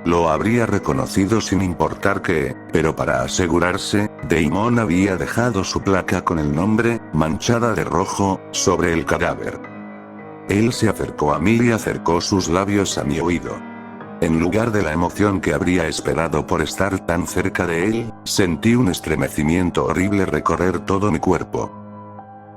Lo habría reconocido sin importar qué, pero para asegurarse, Damon había dejado su placa con el nombre, manchada de rojo, sobre el cadáver. Él se acercó a mí y acercó sus labios a mi oído. En lugar de la emoción que habría esperado por estar tan cerca de él, sentí un estremecimiento horrible recorrer todo mi cuerpo.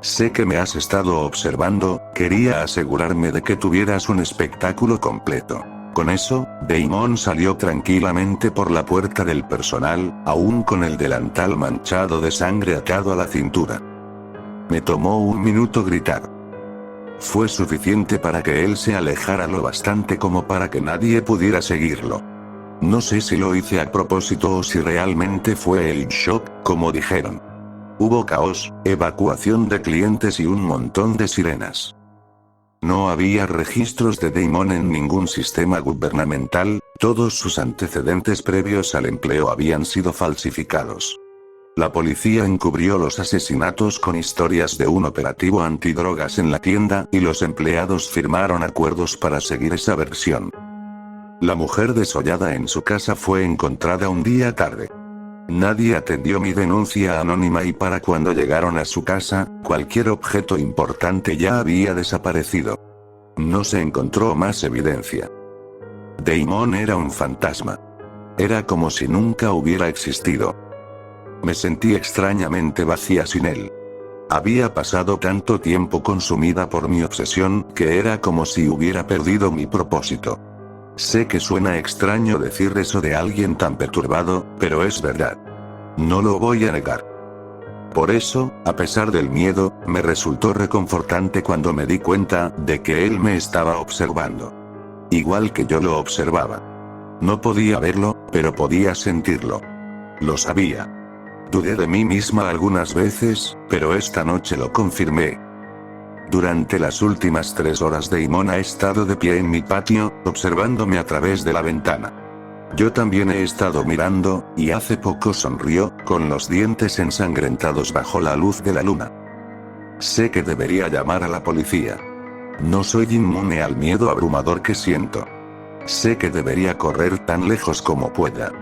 Sé que me has estado observando, quería asegurarme de que tuvieras un espectáculo completo. Con eso, Damon salió tranquilamente por la puerta del personal, aún con el delantal manchado de sangre atado a la cintura. Me tomó un minuto gritar. Fue suficiente para que él se alejara lo bastante como para que nadie pudiera seguirlo. No sé si lo hice a propósito o si realmente fue el shock, como dijeron. Hubo caos, evacuación de clientes y un montón de sirenas. No había registros de Damon en ningún sistema gubernamental, todos sus antecedentes previos al empleo habían sido falsificados. La policía encubrió los asesinatos con historias de un operativo antidrogas en la tienda y los empleados firmaron acuerdos para seguir esa versión. La mujer desollada en su casa fue encontrada un día tarde. Nadie atendió mi denuncia anónima y para cuando llegaron a su casa, cualquier objeto importante ya había desaparecido. No se encontró más evidencia. Damon era un fantasma. Era como si nunca hubiera existido. Me sentí extrañamente vacía sin él. Había pasado tanto tiempo consumida por mi obsesión que era como si hubiera perdido mi propósito. Sé que suena extraño decir eso de alguien tan perturbado, pero es verdad. No lo voy a negar. Por eso, a pesar del miedo, me resultó reconfortante cuando me di cuenta de que él me estaba observando. Igual que yo lo observaba. No podía verlo, pero podía sentirlo. Lo sabía. Dudé de mí misma algunas veces, pero esta noche lo confirmé. Durante las últimas 3 horas Damon ha estado de pie en mi patio, observándome a través de la ventana. Yo también he estado mirando, y hace poco sonrió, con los dientes ensangrentados bajo la luz de la luna. Sé que debería llamar a la policía. No soy inmune al miedo abrumador que siento. Sé que debería correr tan lejos como pueda.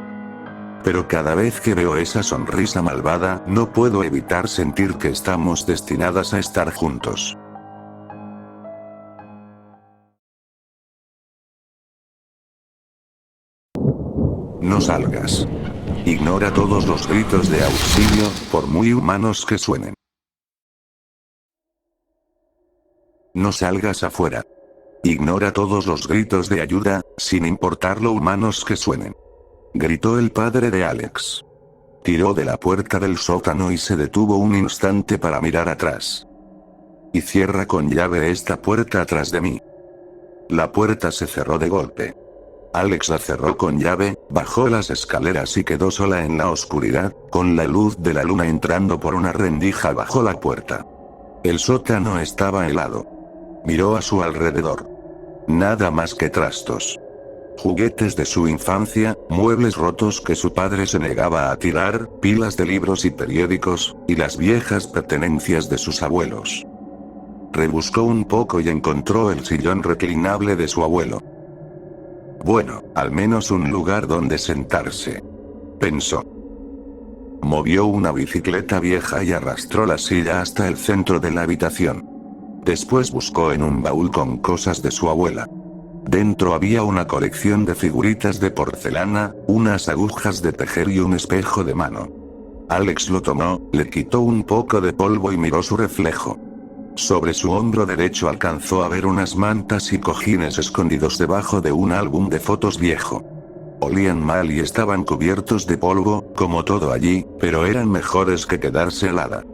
Pero cada vez que veo esa sonrisa malvada, no puedo evitar sentir que estamos destinadas a estar juntos. No salgas. Ignora todos los gritos de auxilio, por muy humanos que suenen. No salgas afuera. Ignora todos los gritos de ayuda, sin importar lo humanos que suenen. Gritó el padre de Alex. Tiró de la puerta del sótano y se detuvo un instante para mirar atrás. Y cierra con llave esta puerta atrás de mí. La puerta se cerró de golpe. Alex la cerró con llave, bajó las escaleras y quedó sola en la oscuridad, con la luz de la luna entrando por una rendija bajo la puerta. El sótano estaba helado. Miró a su alrededor. Nada más que trastos. Juguetes de su infancia, muebles rotos que su padre se negaba a tirar, pilas de libros y periódicos, y las viejas pertenencias de sus abuelos. Rebuscó un poco y encontró el sillón reclinable de su abuelo. Bueno, al menos un lugar donde sentarse. Pensó. Movió una bicicleta vieja y arrastró la silla hasta el centro de la habitación. Después buscó en un baúl con cosas de su abuela. Dentro había una colección de figuritas de porcelana, unas agujas de tejer y un espejo de mano. Alex lo tomó, le quitó un poco de polvo y miró su reflejo. Sobre su hombro derecho alcanzó a ver unas mantas y cojines escondidos debajo de un álbum de fotos viejo. Olían mal y estaban cubiertos de polvo, como todo allí, pero eran mejores que quedarse helada.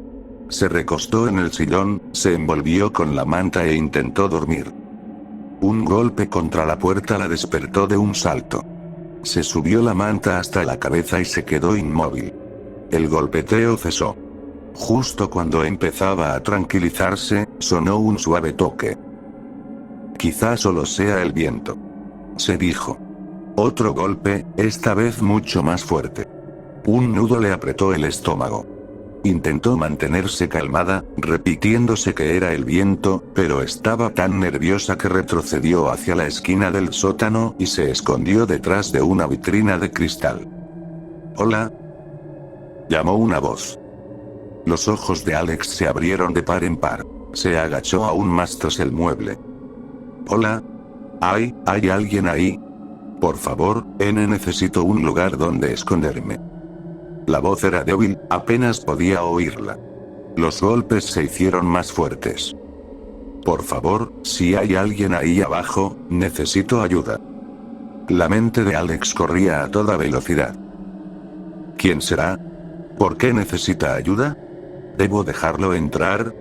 Se recostó en el sillón, se envolvió con la manta e intentó dormir. Un golpe contra la puerta la despertó de un salto. Se subió la manta hasta la cabeza y se quedó inmóvil. El golpeteo cesó. Justo cuando empezaba a tranquilizarse, sonó un suave toque. Quizá solo sea el viento, se dijo. Otro golpe, esta vez mucho más fuerte. Un nudo le apretó el estómago. Intentó mantenerse calmada, repitiéndose que era el viento, pero estaba tan nerviosa que retrocedió hacia la esquina del sótano y se escondió detrás de una vitrina de cristal. «Hola», llamó una voz. Los ojos de Alex se abrieron de par en par. Se agachó aún más tras el mueble. «Hola. ¿Hay alguien ahí? Por favor, necesito un lugar donde esconderme». La voz era débil, apenas podía oírla. Los golpes se hicieron más fuertes. «Por favor, si hay alguien ahí abajo, necesito ayuda». La mente de Alex corría a toda velocidad. ¿Quién será? ¿Por qué necesita ayuda? ¿Debo dejarlo entrar?,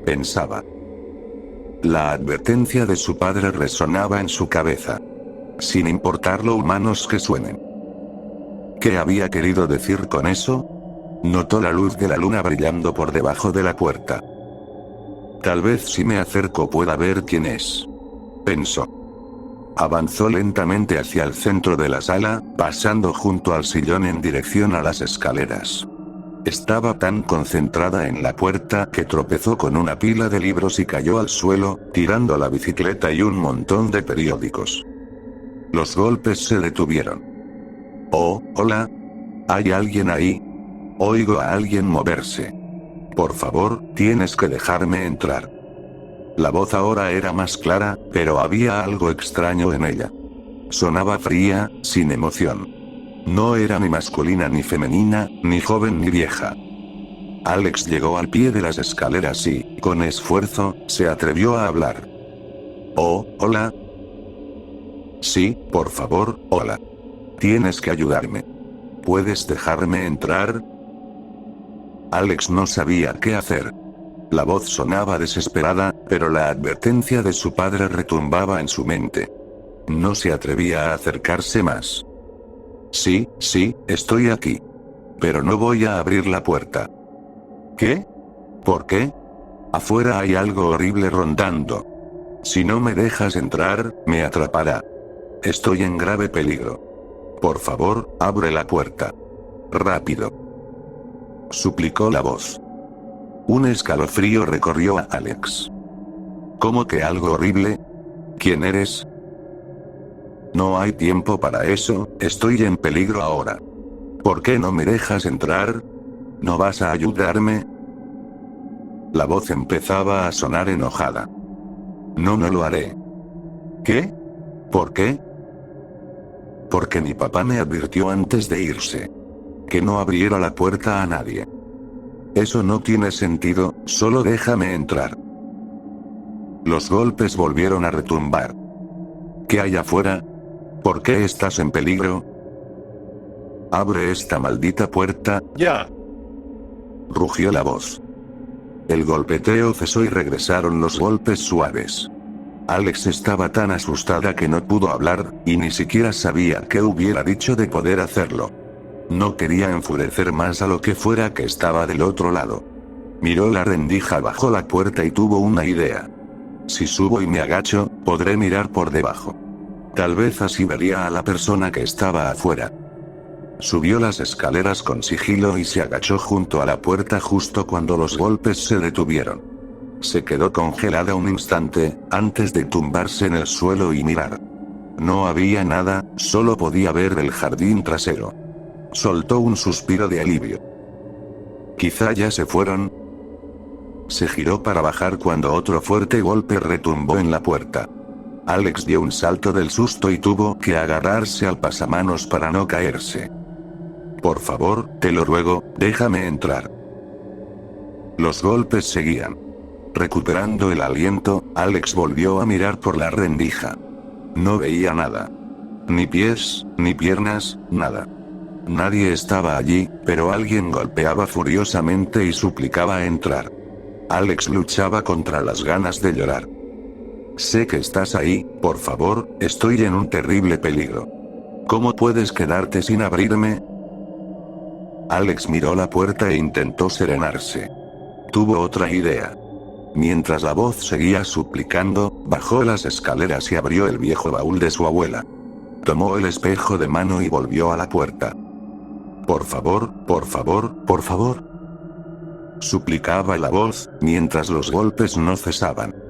pensaba. La advertencia de su padre resonaba en su cabeza. Sin importar lo humanos que suenen. ¿Qué había querido decir con eso? Notó la luz de la luna brillando por debajo de la puerta. Tal vez si me acerco pueda ver quién es, pensó. Avanzó lentamente hacia el centro de la sala, pasando junto al sillón en dirección a las escaleras. Estaba tan concentrada en la puerta que tropezó con una pila de libros y cayó al suelo, tirando la bicicleta y un montón de periódicos. Los golpes se detuvieron. «Oh, hola. ¿Hay alguien ahí? Oigo a alguien moverse. Por favor, tienes que dejarme entrar». La voz ahora era más clara, pero había algo extraño en ella. Sonaba fría, sin emoción. No era ni masculina ni femenina, ni joven ni vieja. Alex llegó al pie de las escaleras y, con esfuerzo, se atrevió a hablar. «Oh, hola. Sí, por favor, hola. Tienes que ayudarme. ¿Puedes dejarme entrar?». Alex no sabía qué hacer. La voz sonaba desesperada, pero la advertencia de su padre retumbaba en su mente. No se atrevía a acercarse más. Sí, estoy aquí. Pero no voy a abrir la puerta. ¿Qué? ¿Por qué? Afuera hay algo horrible rondando. Si no me dejas entrar, me atrapará. Estoy en grave peligro. Por favor, abre la puerta. Rápido. Suplicó la voz. Un escalofrío recorrió a Alex. ¿Cómo que algo horrible? ¿Quién eres? No hay tiempo para eso, estoy en peligro ahora. ¿Por qué no me dejas entrar? ¿No vas a ayudarme? La voz empezaba a sonar enojada. No lo haré. ¿Qué? ¿Por qué? Porque mi papá me advirtió antes de irse. Que no abriera la puerta a nadie. Eso no tiene sentido, solo déjame entrar. Los golpes volvieron a retumbar. ¿Qué hay afuera? ¿Por qué estás en peligro? Abre esta maldita puerta, ya. Rugió la voz. El golpeteo cesó y regresaron los golpes suaves. Alex estaba tan asustada que no pudo hablar, y ni siquiera sabía qué hubiera dicho de poder hacerlo. No quería enfurecer más a lo que fuera que estaba del otro lado. Miró la rendija bajo la puerta y tuvo una idea. Si subo y me agacho, podré mirar por debajo. Tal vez así vería a la persona que estaba afuera. Subió las escaleras con sigilo y se agachó junto a la puerta justo cuando los golpes se detuvieron. Se quedó congelada un instante, antes de tumbarse en el suelo y mirar. No había nada, solo podía ver el jardín trasero. Soltó un suspiro de alivio. Quizá ya se fueron. Se giró para bajar cuando otro fuerte golpe retumbó en la puerta. Alex dio un salto del susto y tuvo que agarrarse al pasamanos para no caerse. Por favor, te lo ruego, déjame entrar. Los golpes seguían. Recuperando el aliento, Alex volvió a mirar por la rendija. No veía nada. Ni pies, ni piernas, nada. Nadie estaba allí, pero alguien golpeaba furiosamente y suplicaba entrar. Alex luchaba contra las ganas de llorar. Sé que estás ahí, por favor, estoy en un terrible peligro. ¿Cómo puedes quedarte sin abrirme? Alex miró la puerta e intentó serenarse. Tuvo otra idea. Mientras la voz seguía suplicando, bajó las escaleras y abrió el viejo baúl de su abuela. Tomó el espejo de mano y volvió a la puerta. Por favor, por favor, por favor. Suplicaba la voz, mientras los golpes no cesaban.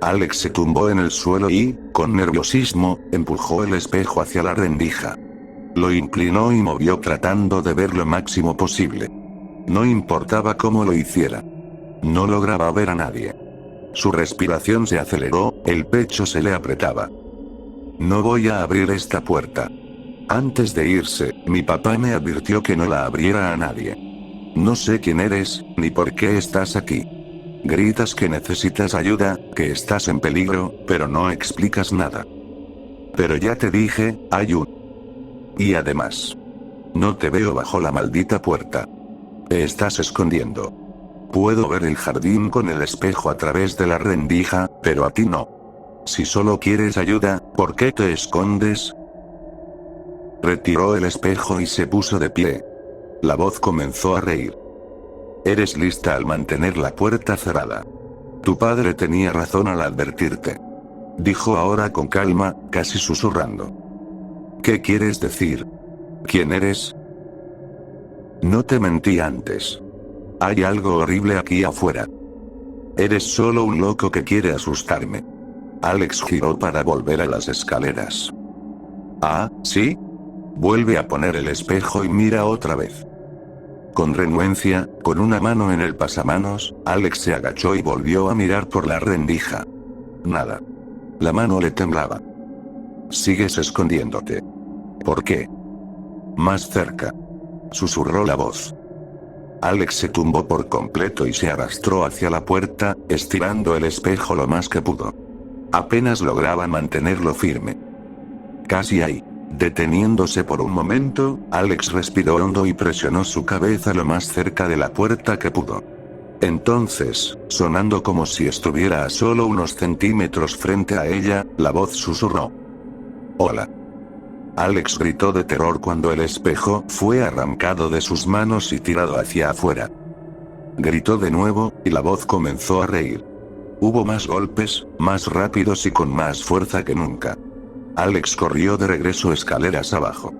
Alex se tumbó en el suelo y, con nerviosismo, empujó el espejo hacia la rendija. Lo inclinó y movió tratando de ver lo máximo posible. No importaba cómo lo hiciera. No lograba ver a nadie. Su respiración se aceleró, el pecho se le apretaba. No voy a abrir esta puerta. Antes de irse, mi papá me advirtió que no la abriera a nadie. No sé quién eres, ni por qué estás aquí. Gritas que necesitas ayuda, que estás en peligro, pero no explicas nada. Pero ya te dije, hay un... Y además, no te veo bajo la maldita puerta. Te estás escondiendo. Puedo ver el jardín con el espejo a través de la rendija, pero a ti no. Si solo quieres ayuda, ¿por qué te escondes? Retiró el espejo y se puso de pie. La voz comenzó a reír. Eres lista al mantener la puerta cerrada. Tu padre tenía razón al advertirte. Dijo ahora con calma, casi susurrando. ¿Qué quieres decir? ¿Quién eres? No te mentí antes. Hay algo horrible aquí afuera. Eres solo un loco que quiere asustarme. Alex giró para volver a las escaleras. Ah, ¿sí? Vuelve a poner el espejo y mira otra vez. Con renuencia, con una mano en el pasamanos, Alex se agachó y volvió a mirar por la rendija. Nada. La mano le temblaba. Sigues escondiéndote. ¿Por qué? Más cerca. Susurró la voz. Alex se tumbó por completo y se arrastró hacia la puerta, estirando el espejo lo más que pudo. Apenas lograba mantenerlo firme. Casi ahí. Deteniéndose por un momento, Alex respiró hondo y presionó su cabeza lo más cerca de la puerta que pudo. Entonces, sonando como si estuviera a solo unos centímetros frente a ella, la voz susurró. Hola. Alex gritó de terror cuando el espejo fue arrancado de sus manos y tirado hacia afuera. Gritó de nuevo, y la voz comenzó a reír. Hubo más golpes, más rápidos y con más fuerza que nunca. Alex corrió de regreso escaleras abajo.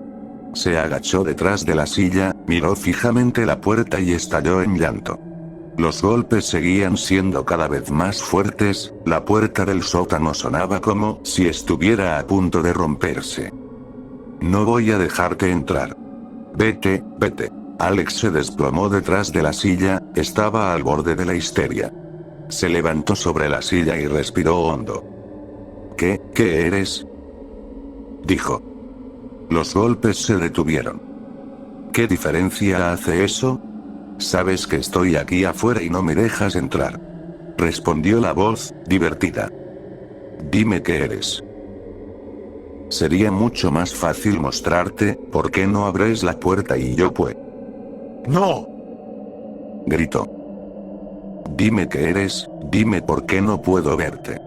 Se agachó detrás de la silla, miró fijamente la puerta y estalló en llanto. Los golpes seguían siendo cada vez más fuertes, la puerta del sótano sonaba como si estuviera a punto de romperse. No voy a dejarte entrar. Vete, vete. Alex se desplomó detrás de la silla, estaba al borde de la histeria. Se levantó sobre la silla y respiró hondo. ¿Qué eres?, dijo. Los golpes se detuvieron. ¿Qué diferencia hace eso? Sabes que estoy aquí afuera y no me dejas entrar. Respondió la voz, divertida. Dime qué eres. Sería mucho más fácil mostrarte, ¿por qué no abres la puerta y yo puedo? ¡No!, gritó. Dime qué eres, dime por qué no puedo verte.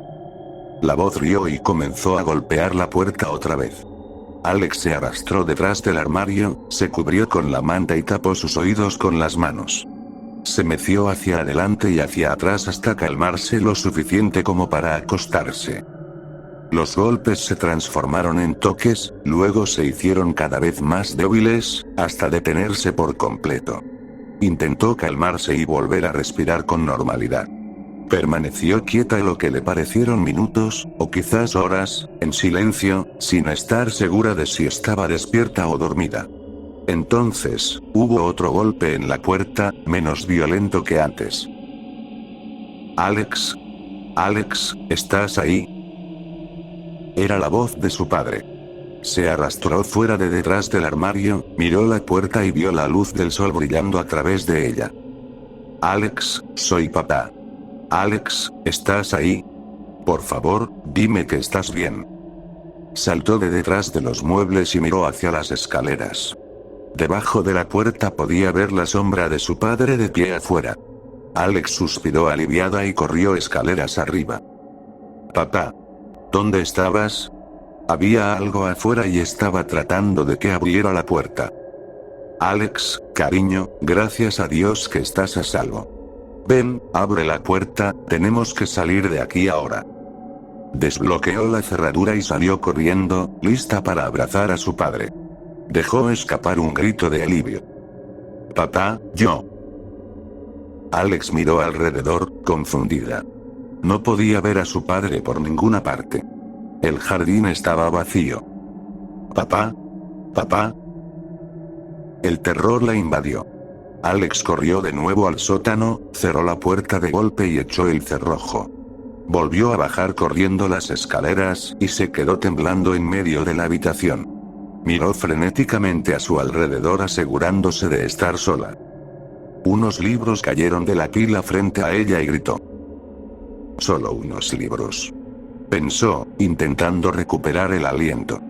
La voz rió y comenzó a golpear la puerta otra vez. Alex se arrastró detrás del armario, se cubrió con la manta y tapó sus oídos con las manos. Se meció hacia adelante y hacia atrás hasta calmarse lo suficiente como para acostarse. Los golpes se transformaron en toques, luego se hicieron cada vez más débiles, hasta detenerse por completo. Intentó calmarse y volver a respirar con normalidad. Permaneció quieta lo que le parecieron minutos, o quizás horas, en silencio, sin estar segura de si estaba despierta o dormida. Entonces, hubo otro golpe en la puerta, menos violento que antes. Alex. Alex, ¿estás ahí? Era la voz de su padre. Se arrastró fuera de detrás del armario, miró la puerta y vio la luz del sol brillando a través de ella. Alex, soy papá. Alex, ¿estás ahí? Por favor, dime que estás bien. Saltó de detrás de los muebles y miró hacia las escaleras. Debajo de la puerta podía ver la sombra de su padre de pie afuera. Alex suspiró aliviada y corrió escaleras arriba. Papá. ¿Dónde estabas? Había algo afuera y estaba tratando de que abriera la puerta. Alex, cariño, gracias a Dios que estás a salvo. Ven, abre la puerta, tenemos que salir de aquí ahora. Desbloqueó la cerradura y salió corriendo, lista para abrazar a su padre. Dejó escapar un grito de alivio. Papá, yo. Alex miró alrededor, confundida. No podía ver a su padre por ninguna parte. El jardín estaba vacío. Papá. Papá. El terror la invadió. Alex corrió de nuevo al sótano, cerró la puerta de golpe y echó el cerrojo. Volvió a bajar corriendo las escaleras, y se quedó temblando en medio de la habitación. Miró frenéticamente a su alrededor asegurándose de estar sola. Unos libros cayeron de la pila frente a ella y gritó. Solo unos libros. Pensó, intentando recuperar el aliento.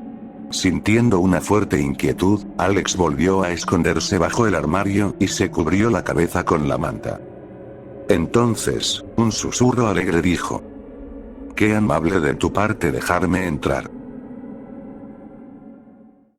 Sintiendo una fuerte inquietud, Alex volvió a esconderse bajo el armario y se cubrió la cabeza con la manta. Entonces, un susurro alegre dijo. Qué amable de tu parte dejarme entrar.